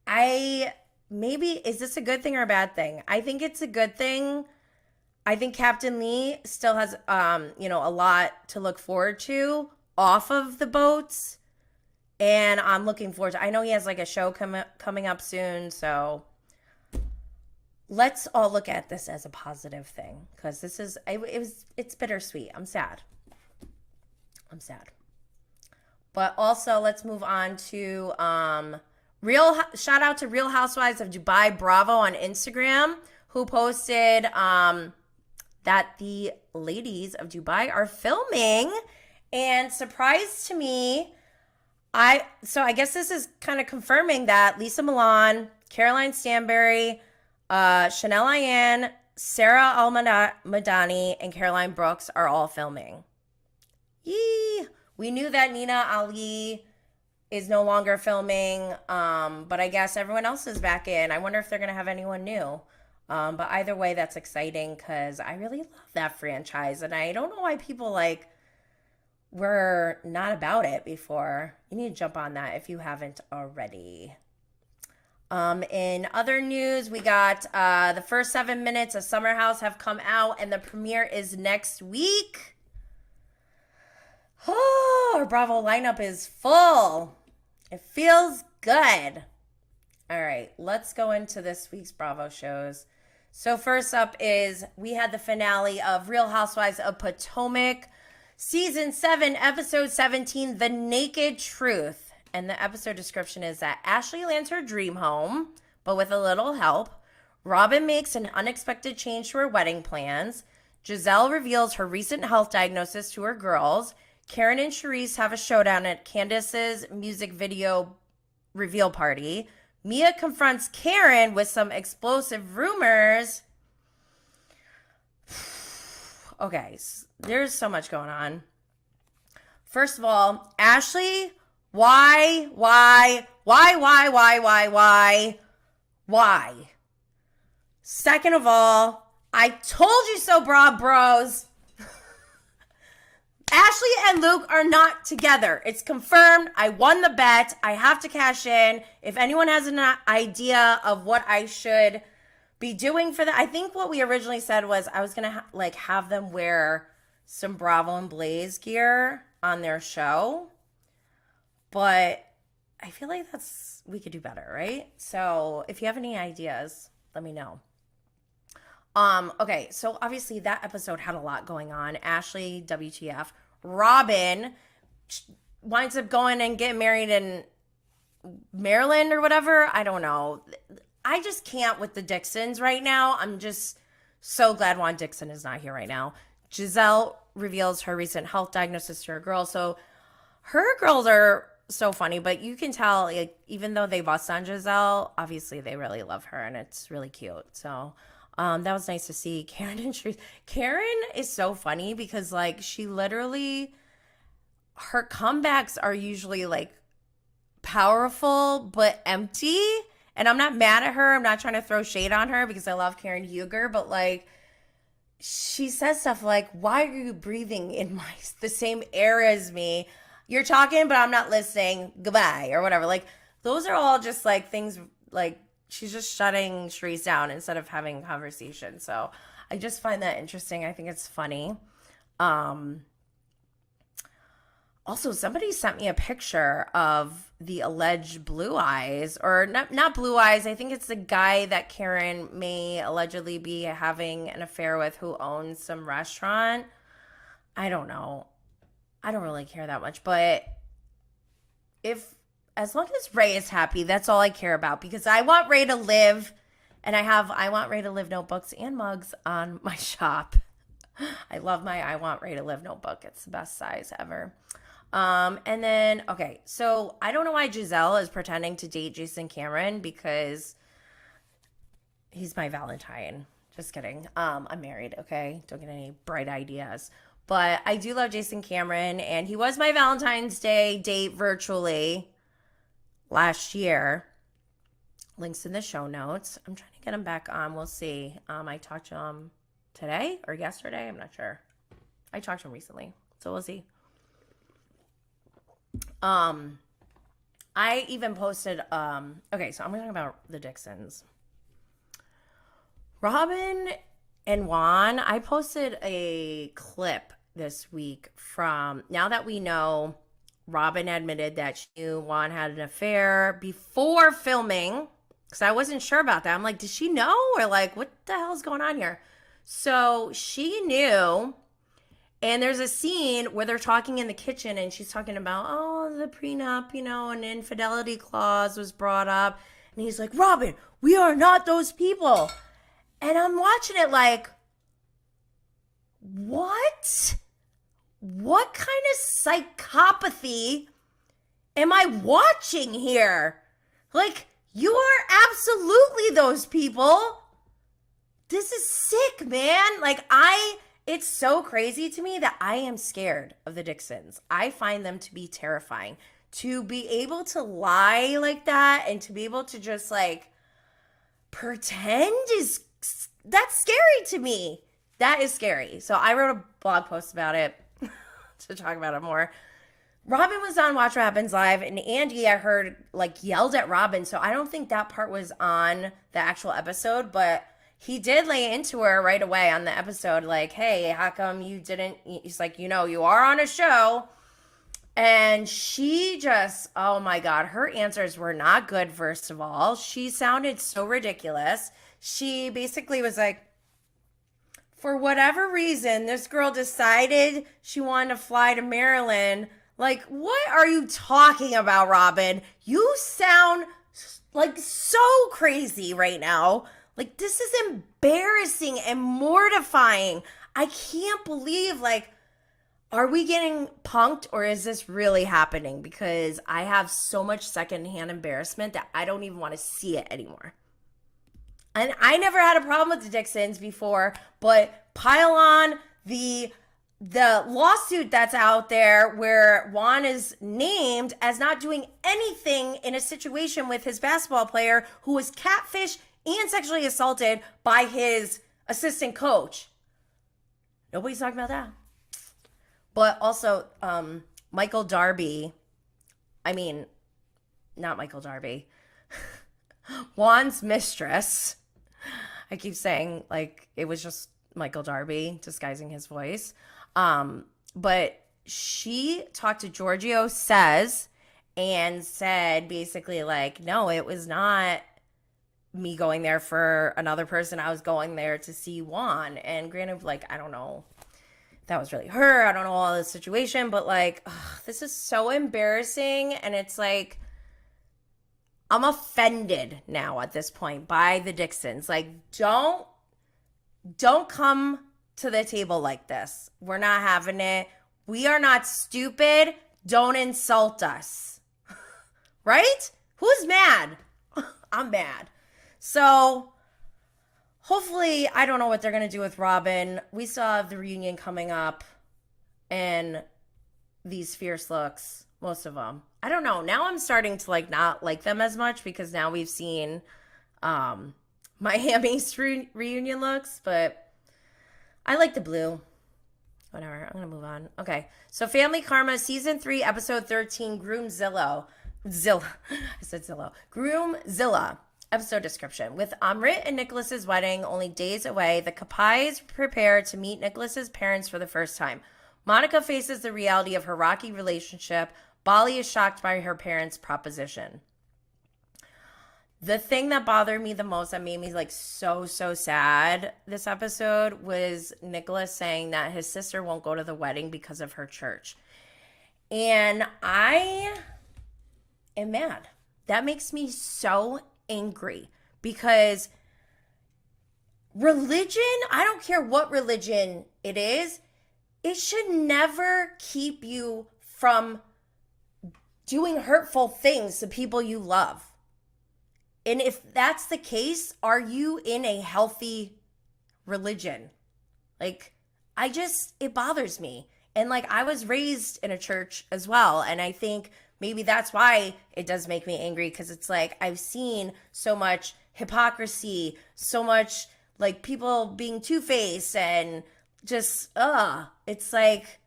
Is this a good thing or a bad thing? I think it's a good thing. I think Captain Lee still has, a lot to look forward to off of the boats. And I'm looking forward to, I know he has like a show coming up soon. So let's all look at this as a positive thing. Because it's bittersweet. I'm sad. But also let's move on to, shout out to Real Housewives of Dubai Bravo on Instagram, who posted that the ladies of Dubai are filming. And surprise to me, I guess this is kind of confirming that Lisa Milan, Caroline Stanbury, Chanel Ayan, Sarah Al-Madani, and Caroline Brooks are all filming. Yee! We knew that Nina Ali is no longer filming, but I guess everyone else is back in. I wonder if they're going to have anyone new. But either way, that's exciting because I really love that franchise. And I don't know why people were not about it before. You need to jump on that if you haven't already. In other news, we got the first 7 minutes of Summer House have come out, and the premiere is next week. Oh, our Bravo lineup is full. It feels good. All right, let's go into this week's Bravo shows. So first up is we had the finale of Real Housewives of Potomac, Season 7, Episode 17, The Naked Truth. And the episode description is that Ashley lands her dream home, but with a little help. Robin makes an unexpected change to her wedding plans. Giselle reveals her recent health diagnosis to her girls. Karen and Charisse have a showdown at Candace's music video reveal party. Mia confronts Karen with some explosive rumors. Okay, there's so much going on. First of all, Ashley, why? Second of all, I told you so, bros. Ashley and Luke are not together. It's confirmed. I won the bet. I have to cash in. If anyone has an idea of what I should be doing for that, I think what we originally said was I was going to have them wear some Bravo and Blaze gear on their show. But I feel like we could do better, right? So if you have any ideas, let me know. Okay, so obviously that episode had a lot going on. Ashley, WTF. Robin winds up going and getting married in Maryland or whatever. I don't know. I just can't with the Dixons right now. I'm just so glad Juan Dixon is not here right now. Giselle reveals her recent health diagnosis to her girls. So her girls are so funny, but you can tell, even though they bust on Giselle, obviously they really love her and it's really cute. So that was nice to see. Karen and Charisse. Karen is so funny because she literally, her comebacks are usually powerful but empty. And I'm not mad at her. I'm not trying to throw shade on her because I love Karen Huger, but she says stuff like, why are you breathing in the same air as me? You're talking, but I'm not listening. Goodbye, or whatever. Those are all just things she's just shutting Charisse down instead of having a conversation. So I just find that interesting. I think it's funny. Also, somebody sent me a picture of the alleged blue eyes, or not blue eyes. I think it's the guy that Karen may allegedly be having an affair with who owns some restaurant. I don't know. I don't really care that much, but as long as Ray is happy, that's all I care about, because I want Ray to live, and I want Ray to live notebooks and mugs on my shop. I love my I want Ray to live notebook. It's the best size ever. And then, okay, so I don't know why Giselle is pretending to date Jason Cameron, because he's my Valentine. Just kidding. I'm married, okay? Don't get any bright ideas. But I do love Jason Cameron, and he was my Valentine's Day date virtually last year. Links in the show notes. I'm trying to get him back on. We'll see. I talked to him today or yesterday. I'm not sure. I talked to him recently, so we'll see. I even posted, okay, so I'm going to talk about the Dixons. Robin and Juan, I posted a clip this week from, now that we know Robin admitted that she knew Juan had an affair before filming, because I wasn't sure about that. I'm like, did she know? Or like, what the hell's going on here? So she knew. And there's a scene where they're talking in the kitchen and she's talking about, oh, the prenup, an infidelity clause was brought up. And he's like, Robin, we are not those people. And I'm watching it like, what? What kind of psychopathy am I watching here? Like, you are absolutely those people. This is sick, man. Like, it's so crazy to me that I am scared of the Dixons. I find them to be terrifying. To be able to lie like that and to be able to just like pretend that's scary to me. That is scary. So I wrote a blog post about it to talk about it more. Robin was on Watch What Happens Live, and Andy, I heard, like, yelled at Robin. So I don't think that part was on the actual episode, but he did lay into her right away on the episode, like, hey, how come you didn't? He's like, you are on a show. And she just, oh my God, her answers were not good, first of all. She sounded so ridiculous. She basically was like, for whatever reason, this girl decided she wanted to fly to Maryland. Like, what are you talking about, Robin? You sound like so crazy right now. Like, this is embarrassing and mortifying. I can't believe, like, are we getting punked or is this really happening? Because I have so much secondhand embarrassment that I don't even want to see it anymore. And I never had a problem with the Dixons before, but pile on the lawsuit that's out there where Juan is named as not doing anything in a situation with his basketball player who was catfished and sexually assaulted by his assistant coach. Nobody's talking about that. But also, Michael Darby, not Michael Darby, Juan's mistress. I keep saying, like, it was just Michael Darby disguising his voice. But she talked to Giorgio Says and said basically, like, no, it was not me going there for another person. I was going there to see Juan. And granted, like, I don't know if that was really her. I don't know all the situation, but like, this is so embarrassing. And it's like, I'm offended now at this point by the Dixons. Like, don't come to the table like this. We're not having it. We are not stupid. Don't insult us. Right? Who's mad? I'm mad. So hopefully, I don't know what they're going to do with Robin. We still have the reunion coming up and these fierce looks, most of them. I don't know. Now I'm starting to like not like them as much because now we've seen Miami's reunion looks, but I like the blue. Whatever. I'm going to move on. Okay. So Family Karma, Season 3, Episode 13, Groomzilla. Groomzilla. Episode description. With Amrit and Nicholas's wedding only days away, the Kapais prepare to meet Nicholas's parents for the first time. Monica faces the reality of her rocky relationship. Bali is shocked by her parents' proposition. The thing that bothered me the most, that made me like so sad this episode, was Nicholas saying that his sister won't go to the wedding because of her church. And I am mad. That makes me so angry because religion, I don't care what religion it is, it should never keep you from doing hurtful things to people you love. And if that's the case, are you in a healthy religion? Like, it bothers me. And like, I was raised in a church as well. And I think maybe that's why it does make me angry, because it's like, I've seen so much hypocrisy, so much like people being two-faced and just, it's like,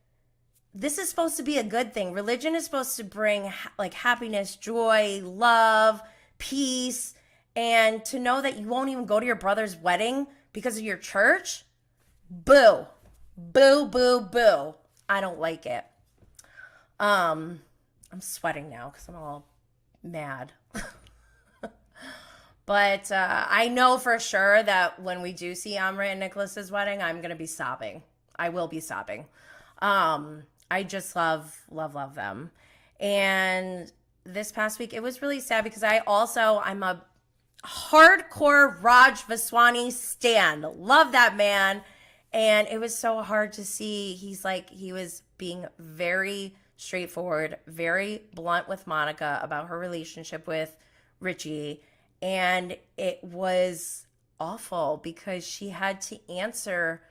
this is supposed to be a good thing. Religion is supposed to bring like happiness, joy, love, peace. And to know that you won't even go to your brother's wedding because of your church, boo, boo, boo, boo. I don't like it. I'm sweating now because I'm all mad. But I know for sure that when we do see Amrit and Nicholas's wedding, I'm going to be sobbing. I will be sobbing. I just love them. And this past week, it was really sad because I'm a hardcore Raj Vaswani stan. Love that man. And it was so hard to see. He was being very straightforward, very blunt with Monica about her relationship with Richie. And it was awful because she had to answer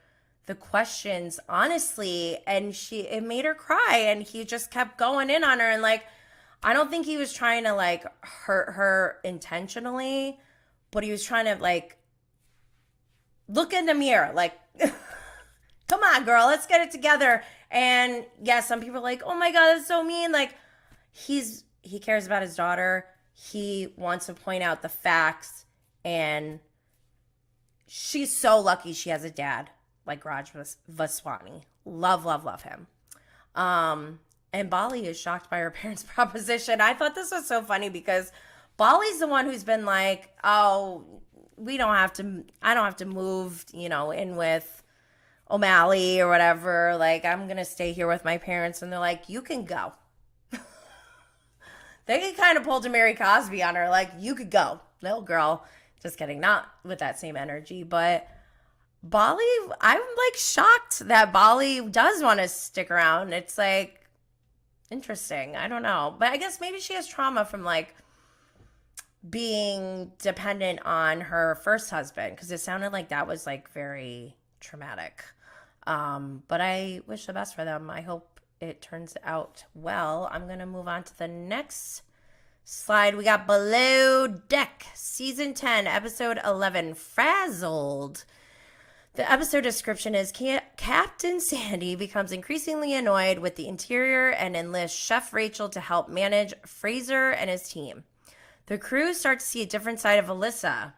the questions honestly, and it made her cry, and he just kept going in on her. And like, I don't think he was trying to like hurt her intentionally, but he was trying to like look in the mirror, like, come on, girl, let's get it together. And yeah, some people are like, oh my God, that's so mean. Like, he cares about his daughter. He wants to point out the facts, and she's so lucky she has a dad like Raj Vaswani. Love him. And Bali is shocked by her parents' proposition. I thought this was so funny because Bali's the one who's been like, oh, I don't have to move, in with O'Malley or whatever. Like, I'm going to stay here with my parents. And they're like, you can go. They kind of pulled a Mary Cosby on her, like, you could go, little girl. Just kidding, not with that same energy. But Bali, I'm like shocked that Bali does want to stick around. It's like interesting. I don't know. But I guess maybe she has trauma from like being dependent on her first husband, because it sounded like that was like very traumatic. But I wish the best for them. I hope it turns out well. I'm going to move on to the next slide. We got Below Deck, Season 10, Episode 11, Fraz-zzled. The episode description is Captain Sandy becomes increasingly annoyed with the interior and enlists Chef Rachel to help manage Fraser and his team. The crew starts to see a different side of Alyssa.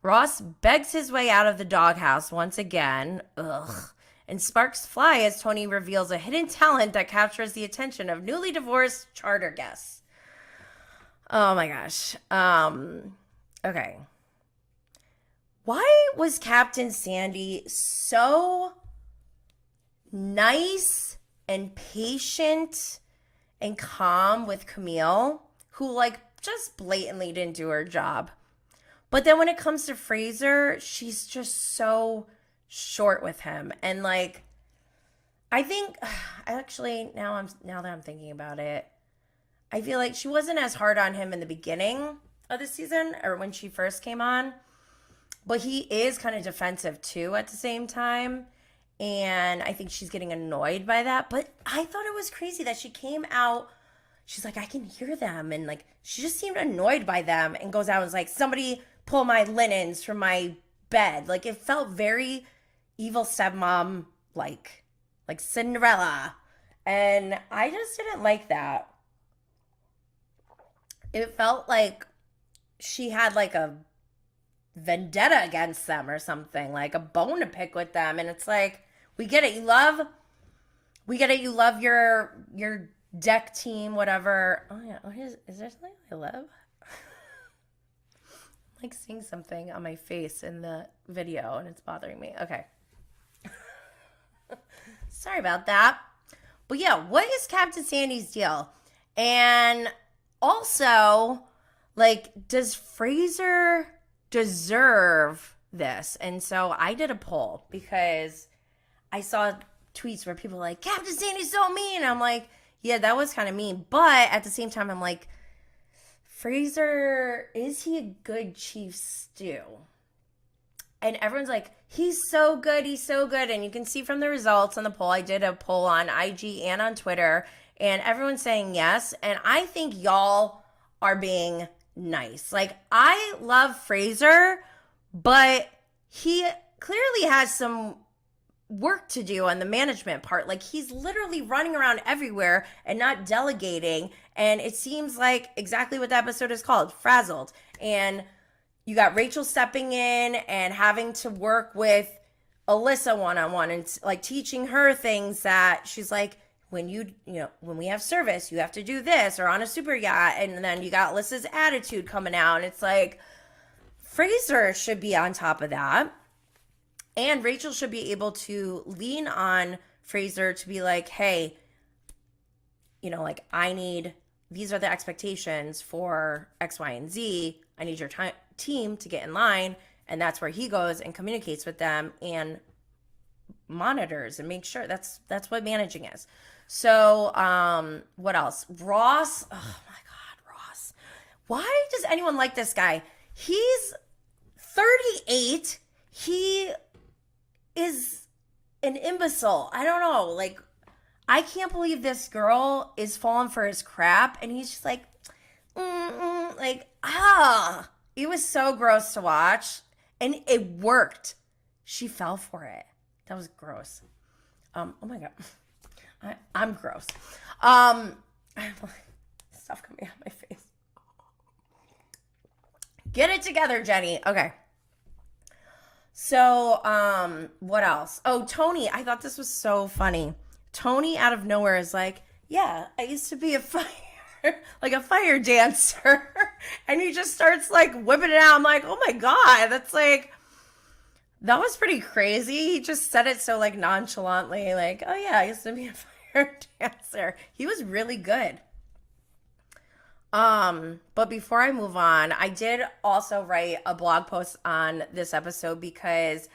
Ross begs his way out of the doghouse once again. Ugh. And sparks fly as Tony reveals a hidden talent that captures the attention of newly divorced charter guests. Oh my gosh. Okay. Why was Captain Sandy so nice and patient and calm with Camille, who like just blatantly didn't do her job? But then when it comes to Fraser, she's just so short with him. And like, I think actually now that I'm thinking about it, I feel like she wasn't as hard on him in the beginning of the season or when she first came on, but he is kind of defensive too at the same time. And I think she's getting annoyed by that. But I thought it was crazy that she came out, she's like, I can hear them. And like, she just seemed annoyed by them and goes out and was like, somebody pull my linens from my bed. Like, it felt very evil stepmom like Cinderella. And I just didn't like that. It felt like she had like a vendetta against them or something, like a bone to pick with them. And it's like, we get it, you love your deck team, whatever. Oh yeah, is there something I love? I'm like seeing something on my face in the video and it's bothering me. Okay. Sorry about that. But yeah, what is Captain Sandy's deal? And also, like, does Fraser deserve this? And so I did a poll because I saw tweets where people were like, Captain Sandy's so mean. I'm like, yeah, that was kind of mean. But at the same time, I'm like, Fraser, is he a good chief stew? And everyone's like, he's so good. And you can see from the results on the poll, I did a poll on IG and on Twitter, and everyone's saying yes. And I think y'all are being nice. Like, I love Fraser, but he clearly has some work to do on the management part. Like, he's literally running around everywhere and not delegating. And it seems like exactly what the episode is called, Fraz-zzled. And you got Rachel stepping in and having to work with Alyssa one-on-one and like teaching her things that she's like, when when we have service, you have to do this, or on a super yacht. And then you got Alyssa's attitude coming out. And it's like, Fraser should be on top of that. And Rachel should be able to lean on Fraser to be like, hey, like, these are the expectations for X, Y, and Z. I need your team to get in line. And that's where he goes and communicates with them and monitors and makes sure. That's what managing is. So, what else? Ross. Oh my God, Ross. Why does anyone like this guy? He's 38. He is an imbecile. I don't know. Like, I can't believe this girl is falling for his crap. And he's just like, it was so gross to watch. And it worked. She fell for it. That was gross. Oh my God. I'm gross. Stuff coming out of my face. Get it together, Jenny. Okay. So, what else? Oh, Tony. I thought this was so funny. Tony out of nowhere is like, yeah, I used to be a fire dancer. And he just starts like whipping it out. I'm like, oh my God, that was pretty crazy. He just said it so like nonchalantly, like, oh yeah, I used to be a fire dancer. He was really good. But before I move on, I did also write a blog post on this episode because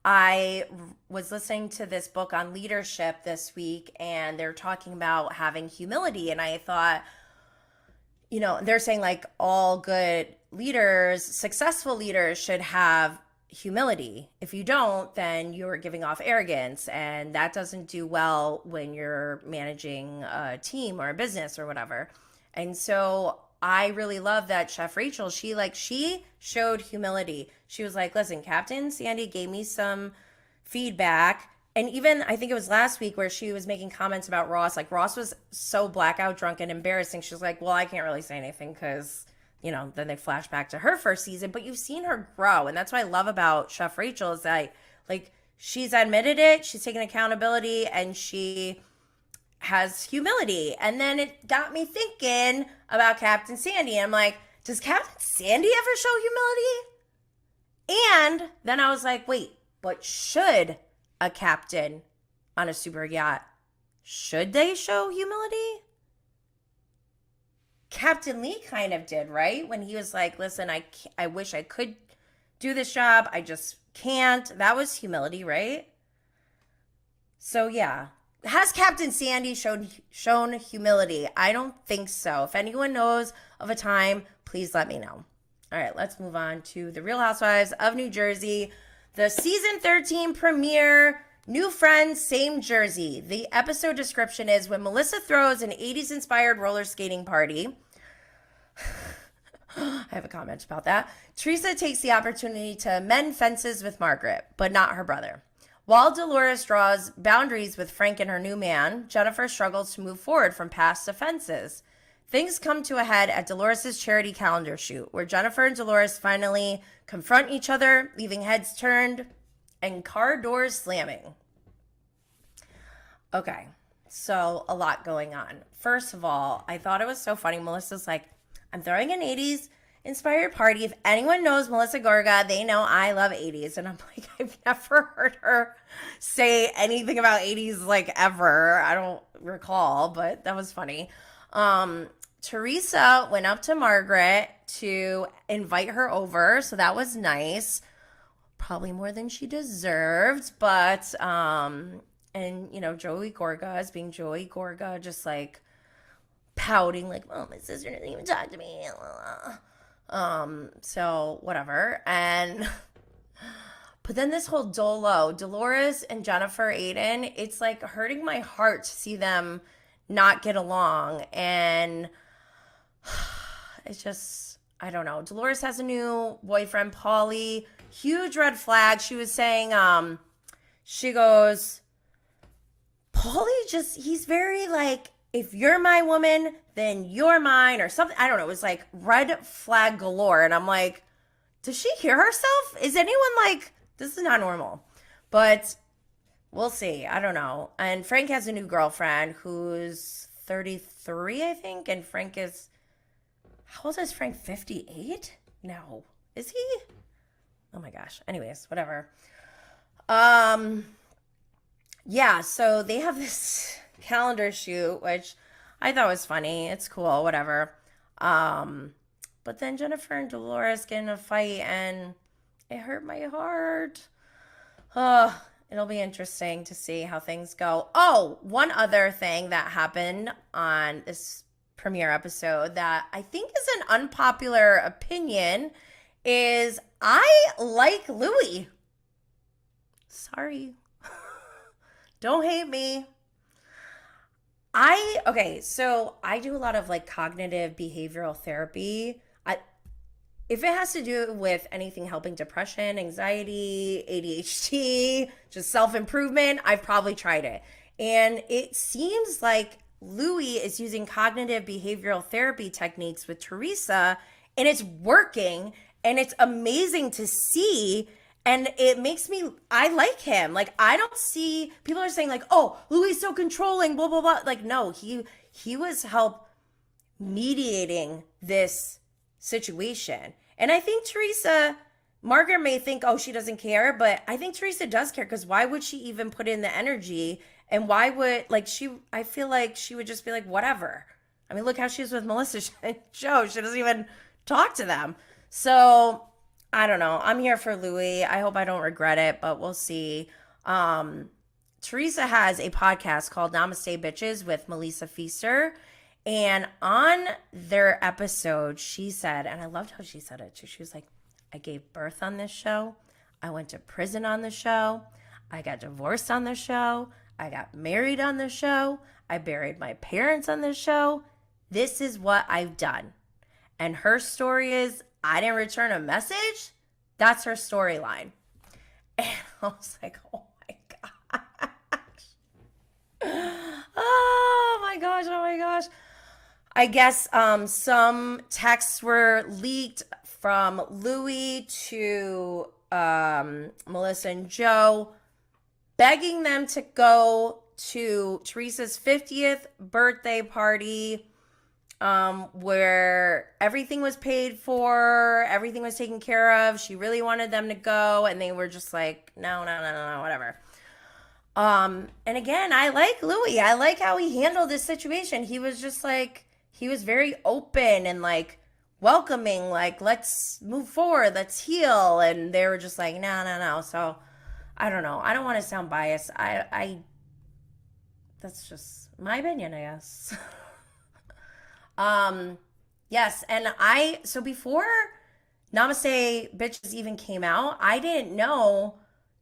I was listening to this book on leadership this week, and they're talking about having humility. And I thought, they're saying like all good leaders, successful leaders should have humility. If you don't, then you're giving off arrogance, and that doesn't do well when you're managing a team or a business or whatever. And so I really love that Chef Rachel, she showed humility. She was like, listen, Captain Sandy gave me some feedback. And even, I think it was last week where she was making comments about Ross. Like, Ross was so blackout drunk and embarrassing. She was like, well, I can't really say anything because, then they flash back to her first season. But you've seen her grow. And that's what I love about Chef Rachel is that, like, she's admitted it. She's taken accountability, and she has humility. And then it got me thinking about Captain Sandy. I'm like, does Captain Sandy ever show humility? And then I was like, wait, but should a captain on a super yacht, should they show humility? Captain Lee kind of did, right? When he was like, listen, I wish I could do this job. I just can't. That was humility, right? So yeah. Has Captain Sandy shown humility? I don't think so. If anyone knows of a time, please let me know. All right, let's move on to The Real Housewives of New Jersey. The season 13 premiere, new friends, same Jersey. The episode description is when Melissa throws an 80s inspired roller skating party. I have a comment about that. Teresa takes the opportunity to mend fences with Margaret, but not her brother. While Dolores draws boundaries with Frank and her new man, Jennifer struggles to move forward from past offenses. Things come to a head at Dolores' charity calendar shoot, where Jennifer and Dolores finally confront each other, leaving heads turned and car doors slamming. Okay, so a lot going on. First of all, I thought it was so funny. Melissa's like, I'm throwing an 80s inspired party. If anyone knows Melissa Gorga, they know I love 80s. And I'm like, I've never heard her say anything about 80s like ever. I don't recall, but that was funny. Teresa went up to Margaret to invite her over, so that was nice. Probably more than she deserved, but and Joey Gorga is being Joey Gorga, just like pouting like, oh, my sister didn't even talk to me. So whatever. And but then this whole Dolo, Dolores and Jennifer Aiden, it's like hurting my heart to see them not get along. And it's just, I don't know. Dolores has a new boyfriend, Paulie. Huge red flag. She was saying she goes, Paulie he's very like, if you're my woman, then you're mine or something. I don't know. It was like red flag galore. And I'm like, does she hear herself? Is anyone like, this is not normal. But we'll see. I don't know. And Frank has a new girlfriend who's 33, I think. And Frank is, how old is Frank? 58? No. Is he? Oh my gosh. Anyways, whatever. Yeah, so they have this calendar shoot, which I thought was funny. It's cool, whatever. But then Jennifer and Dolores get in a fight and it hurt my heart. It'll be interesting to see how things go. Oh, one other thing that happened on this premiere episode that I think is an unpopular opinion is I like Louis. Sorry. Don't hate me. So I do a lot of like cognitive behavioral therapy. If it has to do with anything helping depression, anxiety, ADHD, just self-improvement, I've probably tried it. And it seems like Louis is using cognitive behavioral therapy techniques with Teresa, and it's working, and it's amazing to see. And it makes me, I like him. Like, I don't see, people are saying like, oh, Louis is so controlling, blah, blah, blah. Like, no, he was help mediating this situation. And I think Teresa, Margaret may think, oh, she doesn't care, but I think Teresa does care, because why would she even put in the energy? And why would, like, I feel like she would just be like, whatever. I mean, look how she is with Melissa and Joe. She doesn't even talk to them. So I don't know. I'm here for Louis. I hope I don't regret it, but we'll see. Teresa has a podcast called Namaste Bitches with Melissa Feaster. And on their episode, she said, and I loved how she said it too. She was like, I gave birth on this show. I went to prison on the show. I got divorced on the show. I got married on the show. I buried my parents on the show. This is what I've done. And her story is, I didn't return a message. That's her storyline. And I was like, oh my gosh. Oh my gosh, oh my gosh. I guess some texts were leaked from Louis to Melissa and Joe, begging them to go to Teresa's 50th birthday party, where everything was paid for, everything was taken care of. She really wanted them to go, and they were just like, no, whatever. And again, I like Louis. I like how he handled this situation. He was just like, he was very open and like welcoming, like, let's move forward, let's heal. And they were just like, no. So I don't know. I don't want to sound biased. I that's just my opinion, I guess. Yes. And so before Namaste Bitches even came out, I didn't know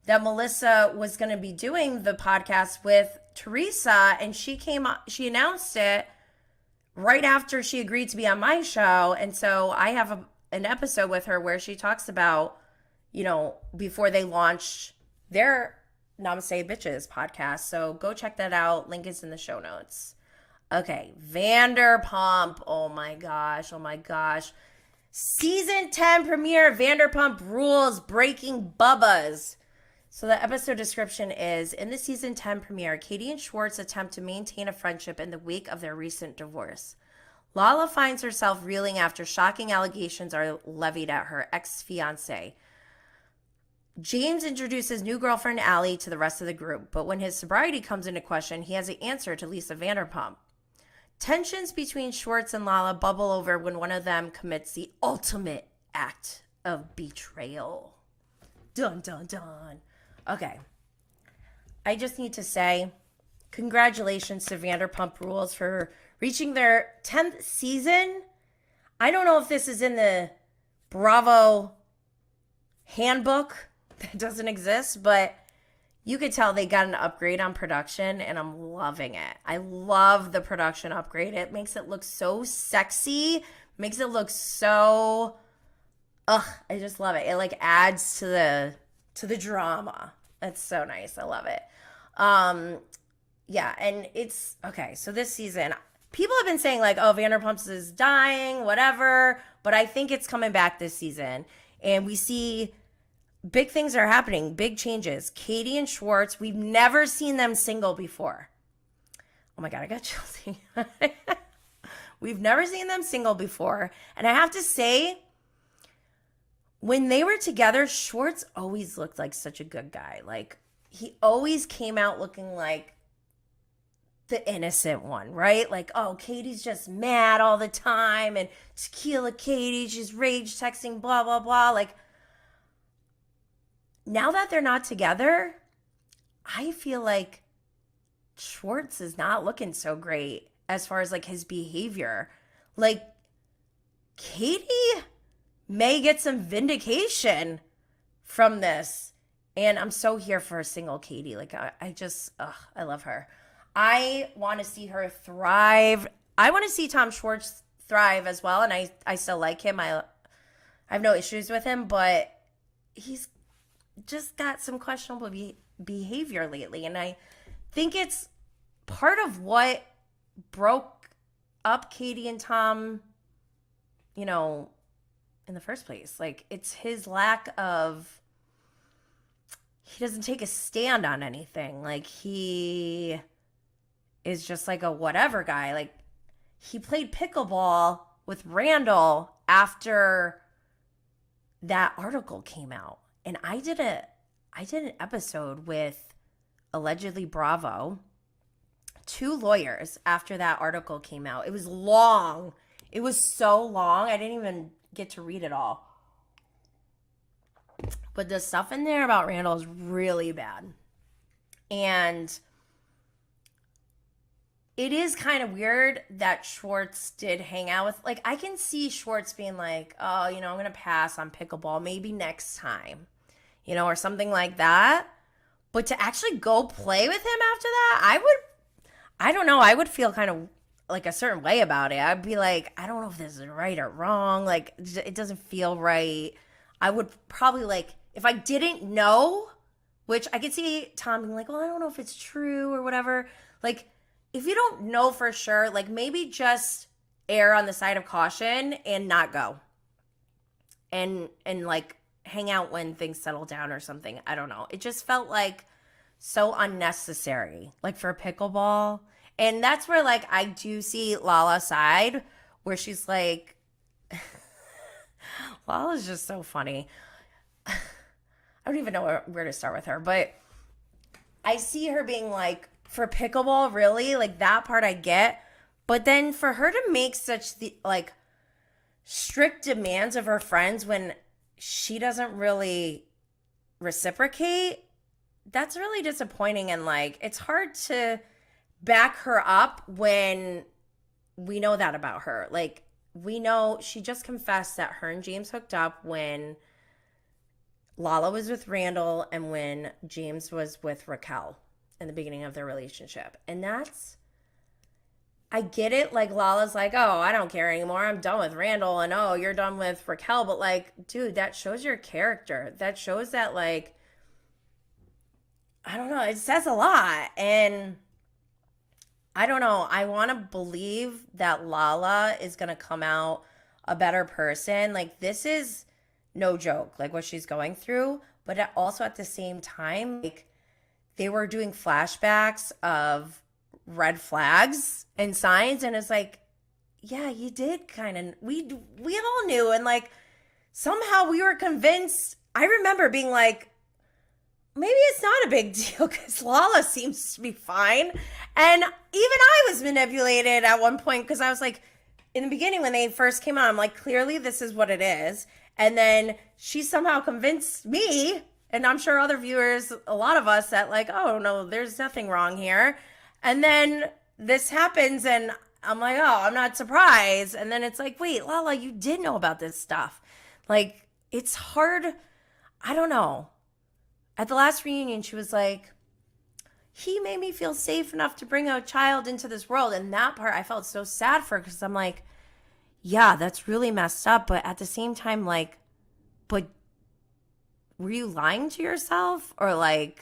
that Melissa was going to be doing the podcast with Teresa, and she announced it right after she agreed to be on my show. And so I have an episode with her where she talks about, before they launched their Namaste Bitches podcast. So go check that out. Link is in the show notes. Okay, Vanderpump. Oh my gosh. Season 10 premiere, Vanderpump Rules, Breaking Bubbas. So the episode description is, in the season 10 premiere, Katie and Schwartz attempt to maintain a friendship in the wake of their recent divorce. Lala finds herself reeling after shocking allegations are levied at her ex-fiancé. James introduces new girlfriend Allie to the rest of the group, but when his sobriety comes into question, he has an answer to Lisa Vanderpump. Tensions between Schwartz and Lala bubble over when one of them commits the ultimate act of betrayal. Dun, dun, dun. Okay. I just need to say congratulations to Vanderpump Rules for reaching their 10th season. I don't know if this is in the Bravo handbook that doesn't exist, but you could tell they got an upgrade on production, and I'm loving it. I love the production upgrade. It makes it look so sexy, makes it look so, I just love it. It like adds to the drama. That's so nice. I love it. Yeah, and it's okay. So this season, people have been saying like, "Oh, Vanderpump is dying, whatever," but I think it's coming back this season, and we see big things are happening, big changes. Katie and Schwartz, we've never seen them single before. Oh my god, I got chills. We've never seen them single before, and I have to say, when they were together, Schwartz always looked like such a good guy. Like, he always came out looking like the innocent one, right? Like, oh, Katie's just mad all the time, and tequila Katie, she's rage texting, blah, blah, blah. Like, now that they're not together, I feel like Schwartz is not looking so great as far as like his behavior. Like, Katie may get some vindication from this. And I'm so here for a single Katie. Like, I love her. I want to see her thrive. I want to see Tom Schwartz thrive as well. And I still like him. I have no issues with him, but he's just got some questionable behavior lately. And I think it's part of what broke up Katie and Tom, you know, in the first place. Like, it's his lack of, he doesn't take a stand on anything. Like, he is just like a whatever guy. Like, he played pickleball with Randall after that article came out. And I did an episode with allegedly Bravo, 2 lawyers after that article came out. It was long. It was so long. I didn't even get to read it all. But the stuff in there about Randall is really bad. And it is kind of weird that Schwartz did hang out with, like, I can see Schwartz being like, oh, you know, I'm going to pass on pickleball maybe next time, you know, or something like that. But to actually go play with him after that, I don't know, I would feel kind of like a certain way about it. I'd be like, I don't know if this is right or wrong. Like, it doesn't feel right. I would probably, like, if I didn't know, which I could see Tom being like, well, I don't know if it's true or whatever. Like, if you don't know for sure, like, maybe just err on the side of caution and not go. And like, hang out when things settle down or something. I don't know. It just felt like so unnecessary, like, for pickleball. And that's where, like, I do see Lala's side, where she's like, Lala's just so funny. I don't even know where to start with her, but I see her being like, for pickleball, really? Like, that part I get. But then for her to make such like strict demands of her friends when she doesn't really reciprocate, that's really disappointing. And, like, it's hard to back her up when we know that about her. Like, we know she just confessed that her and James hooked up when Lala was with Randall and when James was with Raquel in the beginning of their relationship. And that's, I get it. Like, Lala's like, oh, I don't care anymore. I'm done with Randall. And, oh, you're done with Raquel. But, like, dude, that shows your character. That shows that, like, I don't know. It says a lot. And I don't know. I want to believe that Lala is going to come out a better person. Like, this is no joke, like, what she's going through. But also at the same time, like, they were doing flashbacks of red flags and signs. And it's like, yeah, you did kind of, we all knew. And, like, somehow we were convinced. I remember being like, maybe it's not a big deal because Lala seems to be fine. And even I was manipulated at one point because I was like, in the beginning when they first came out, I'm like, clearly this is what it is. And then she somehow convinced me, and I'm sure other viewers, a lot of us, that, like, oh, no, there's nothing wrong here. And then this happens, and I'm like, oh, I'm not surprised. And then it's like, wait, Lala, you did know about this stuff. Like, it's hard. I don't know. At the last reunion, she was like, he made me feel safe enough to bring a child into this world. And that part I felt so sad for, because I'm like, yeah, that's really messed up. But at the same time, like, but were you lying to yourself? Or, like,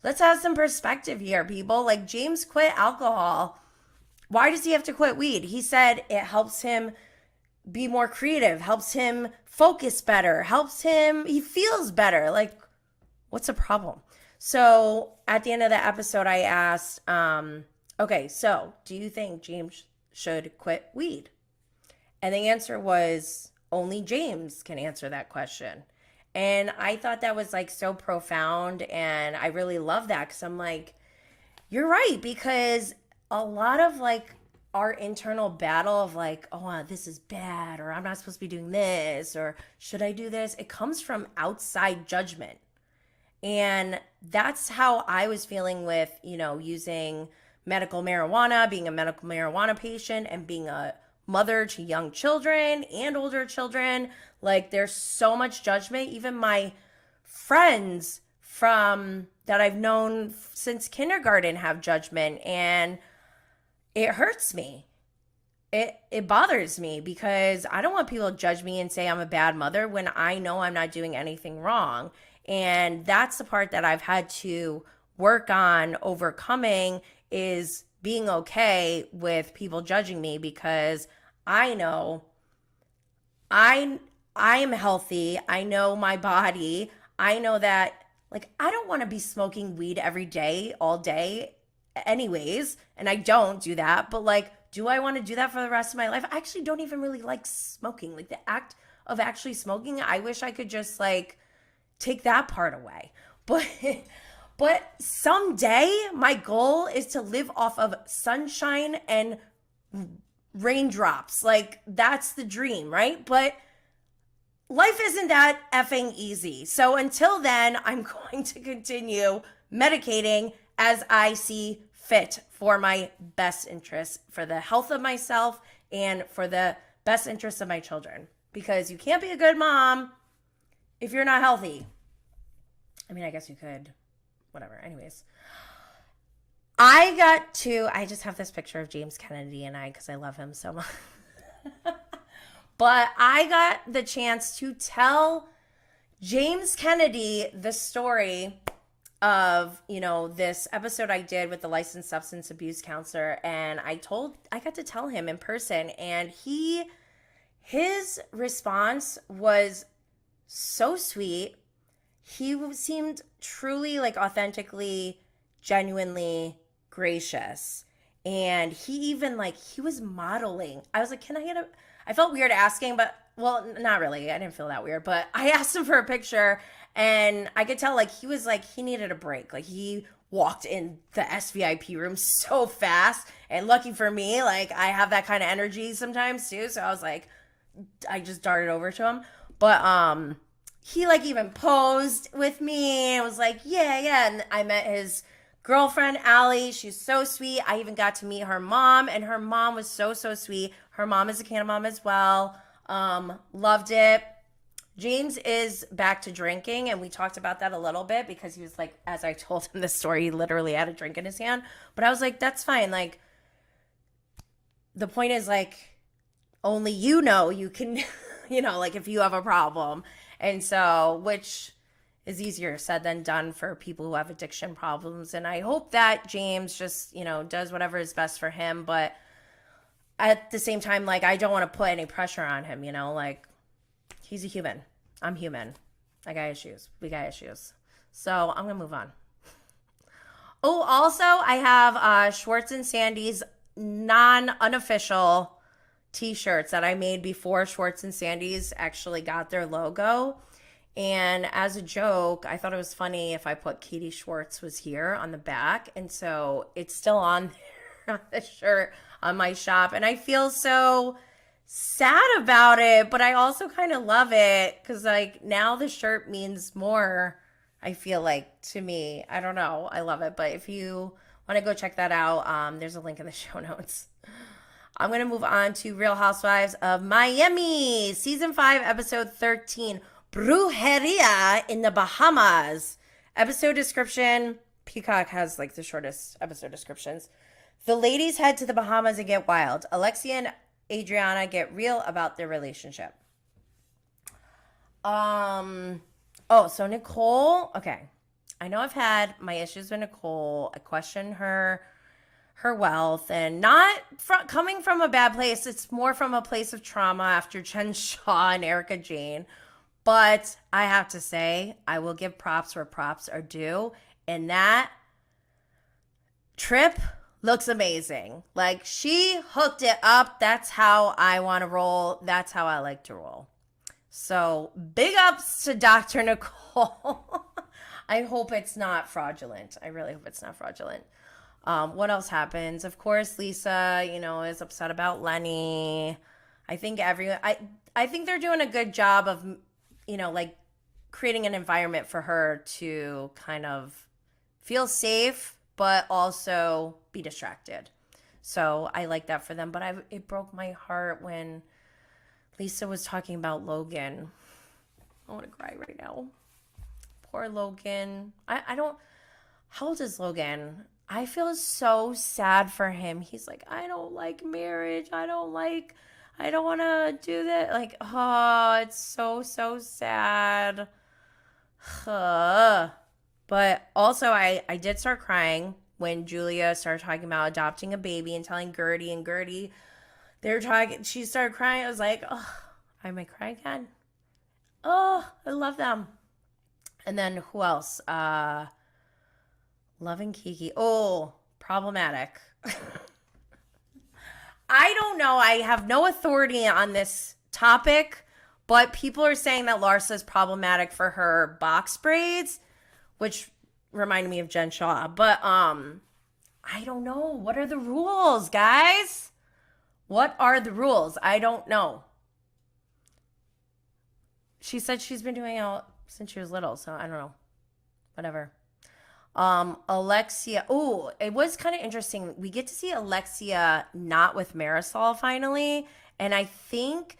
Let's have some perspective here, people. Like, James quit alcohol. Why does he have to quit weed? He said it helps him be more creative, helps him focus better, he feels better. Like, what's the problem? So at the end of the episode, I asked, okay, so do you think James should quit weed? And the answer was only James can answer that question. And I thought that was like so profound. And I really love that because I'm like, you're right. Because a lot of like our internal battle of like, oh, this is bad, or I'm not supposed to be doing this, or should I do this? It comes from outside judgment. And that's how I was feeling with, using medical marijuana, being a medical marijuana patient and being a mother to young children and older children. Like, there's so much judgment. Even my friends from that I've known since kindergarten have judgment, and it hurts me. It bothers me because I don't want people to judge me and say I'm a bad mother when I know I'm not doing anything wrong. And that's the part that I've had to work on overcoming, is being okay with people judging me, because I know I am healthy. I know my body. I know that, like, I don't want to be smoking weed every day, all day anyways. And I don't do that. But like, do I want to do that for the rest of my life? I actually don't even really like smoking. Like, the act of actually smoking, I wish I could just like take that part away. But someday my goal is to live off of sunshine and raindrops. Like, that's the dream, right? But life isn't that effing easy. So until then, I'm going to continue medicating as I see fit for my best interest, for the health of myself and for the best interest of my children. Because you can't be a good mom if you're not healthy. I mean, I guess you could. Whatever. Anyways. I just have this picture of James Kennedy and I, because I love him so much. But I got the chance to tell James Kennedy the story of, this episode I did with the licensed substance abuse counselor. And I got to tell him in person, and his response was so sweet. He seemed truly, like, authentically, genuinely gracious. And he even, like, he was modeling. I was like, can I get I felt weird asking, but, well, not really. I didn't feel that weird. But I asked him for a picture, and I could tell, like, he was like, he needed a break. Like, he walked in the SVIP room so fast. And lucky for me, like, I have that kind of energy sometimes too. So I was like, I just darted over to him. But, he like even posed with me and was like, yeah. And I met his girlfriend, Allie. She's so sweet. I even got to meet her mom, and her mom was so sweet. Her mom is a Canada mom as well. Loved it. James is back to drinking, and we talked about that a little bit because he was like, as I told him this story, he literally had a drink in his hand. But I was like, that's fine. Like, the point is, like, only you can, like, if you have a problem. And so, which is easier said than done for people who have addiction problems. And I hope that James just, does whatever is best for him. But at the same time, like, I don't want to put any pressure on him, like, he's a human. I'm human. I got issues. We got issues. So I'm going to move on. Oh, also, I have Schwartz and Sandy's unofficial t-shirts that I made before Schwartz and Sandy's actually got their logo. And as a joke, I thought it was funny if I put Katie Schwartz was here on the back. And so it's still on there on the shirt on my shop. And I feel so sad about it, but I also kind of love it because, like, now the shirt means more, I feel like, to me. I don't know. I love it. But if you want to go check that out, there's a link in the show notes. I'm going to move on to Real Housewives of Miami, Season 5, Episode 13, Brujeria in the Bahamas. Episode description, Peacock has, like, the shortest episode descriptions. The ladies head to the Bahamas and get wild. Alexia and Adriana get real about their relationship. So Nicole, okay. I know I've had my issues with Nicole. I question her wealth, and not coming from a bad place. It's more from a place of trauma after Jen Shah and Erica Jane. But I have to say, I will give props where props are due. And that trip looks amazing. Like, she hooked it up. That's how I want to roll. That's how I like to roll. So big ups to Dr. Nicole. I hope it's not fraudulent. I really hope it's not fraudulent. What else happens? Of course, Lisa, is upset about Lenny. I think I think they're doing a good job of, like creating an environment for her to kind of feel safe, but also be distracted. So I like that for them. But it broke my heart when Lisa was talking about Logan. I want to cry right now. Poor Logan. How old is Logan? I feel so sad for him. He's like, I don't like marriage. I don't want to do that. Like, oh, it's so, so sad. But also, I did start crying when Julia started talking about adopting a baby and telling Gertie, and Gertie, she started crying. I was like, oh, I might cry again. Oh, I love them. And then who else? Love and Kiki. Oh, problematic. I don't know. I have no authority on this topic, but people are saying that Larsa is problematic for her box braids, which reminded me of Jen Shah. But I don't know. What are the rules, guys? What are the rules? I don't know. She said she's been doing it since she was little, so I don't know. Whatever. Alexia. Oh, it was kind of interesting. We get to see Alexia not with Marisol finally. And I think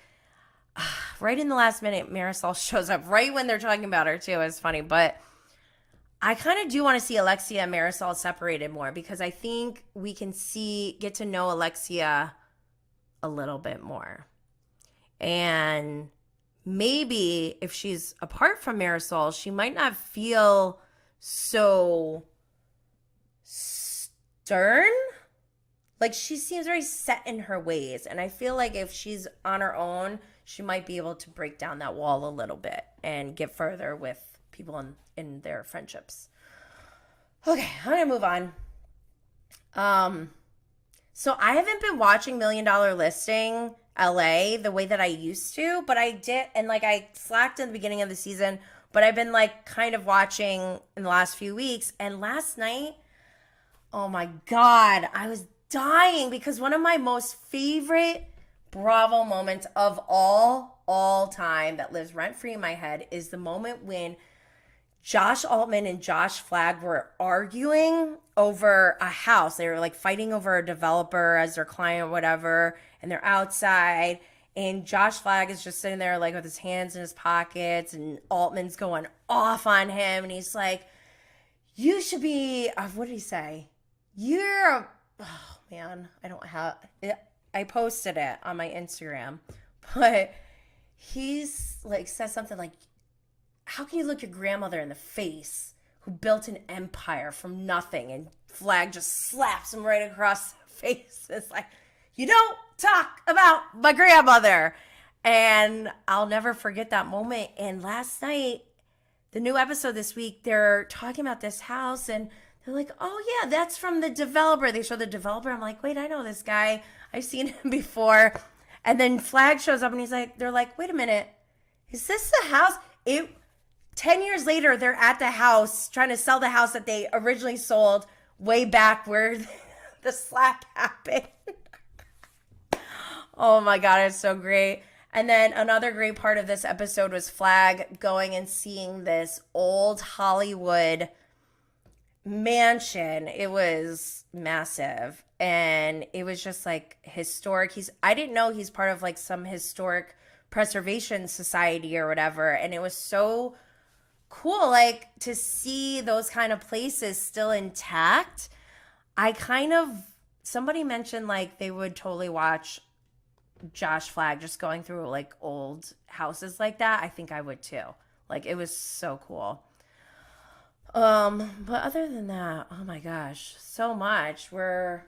right in the last minute, Marisol shows up right when they're talking about her too. It's funny, but I kind of do want to see Alexia and Marisol separated more, because I think we can get to know Alexia a little bit more. And maybe if she's apart from Marisol, she might not feel so stern. Like, she seems very set in her ways. And I feel like if she's on her own, she might be able to break down that wall a little bit and get further with people in their friendships. Okay, I'm going to move on. So I haven't been watching Million Dollar Listing LA the way that I used to, but I did. And like, I slacked in the beginning of the season, but I've been like kind of watching in the last few weeks. And last night, oh my God, I was dying, because one of my most favorite Bravo moments of all time that lives rent-free in my head is the moment when Josh Altman and Josh Flagg were arguing over a house. They were like fighting over a developer as their client or whatever, and they're outside. And Josh Flagg is just sitting there like with his hands in his pockets, and Altman's going off on him. And he's like, you should be, what did he say? Oh man, I don't have it. I posted it on my Instagram, but he's like, says something like, how can you look your grandmother in the face who built an empire from nothing? And Flagg just slaps him right across the face. It's like, you don't talk about my grandmother. And I'll never forget that moment. And last night, the new episode this week, they're talking about this house, and they're like, oh yeah, that's from the developer. They show the developer. I'm like, wait, I know this guy. I've seen him before. And then Flagg shows up, and they're like, wait a minute. Is this the house? 10 years later, they're at the house trying to sell the house that they originally sold way back where the slap happened. Oh my God, it's so great. And then another great part of this episode was Flagg going and seeing this old Hollywood mansion. It was massive, and it was just like historic. I didn't know he's part of like some historic preservation society or whatever, and it was so cool, like, to see those kind of places still intact. Somebody mentioned like they would totally watch Josh Flagg just going through like old houses like that. I think I would too. Like, it was so cool. But other than that, oh my gosh, so much. Oh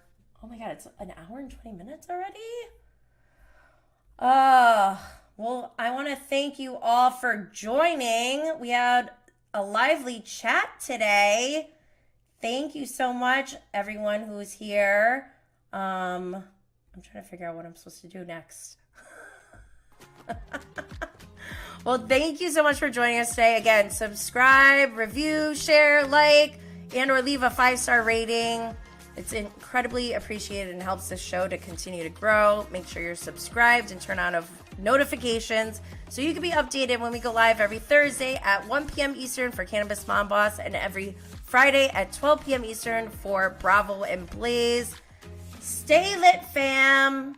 my God, it's an hour and 20 minutes already? Well, I want to thank you all for joining. We had a lively chat today. Thank you so much, everyone who's here. I'm trying to figure out what I'm supposed to do next. Well, thank you so much for joining us today. Again, subscribe, review, share, like, and or leave a 5-star rating. It's incredibly appreciated and helps the show to continue to grow. Make sure you're subscribed and turn on notifications so you can be updated when we go live every Thursday at 1 p.m. Eastern for Cannabis Mom Boss and every Friday at 12 p.m. Eastern for Bravo and Blaze. Stay lit, fam.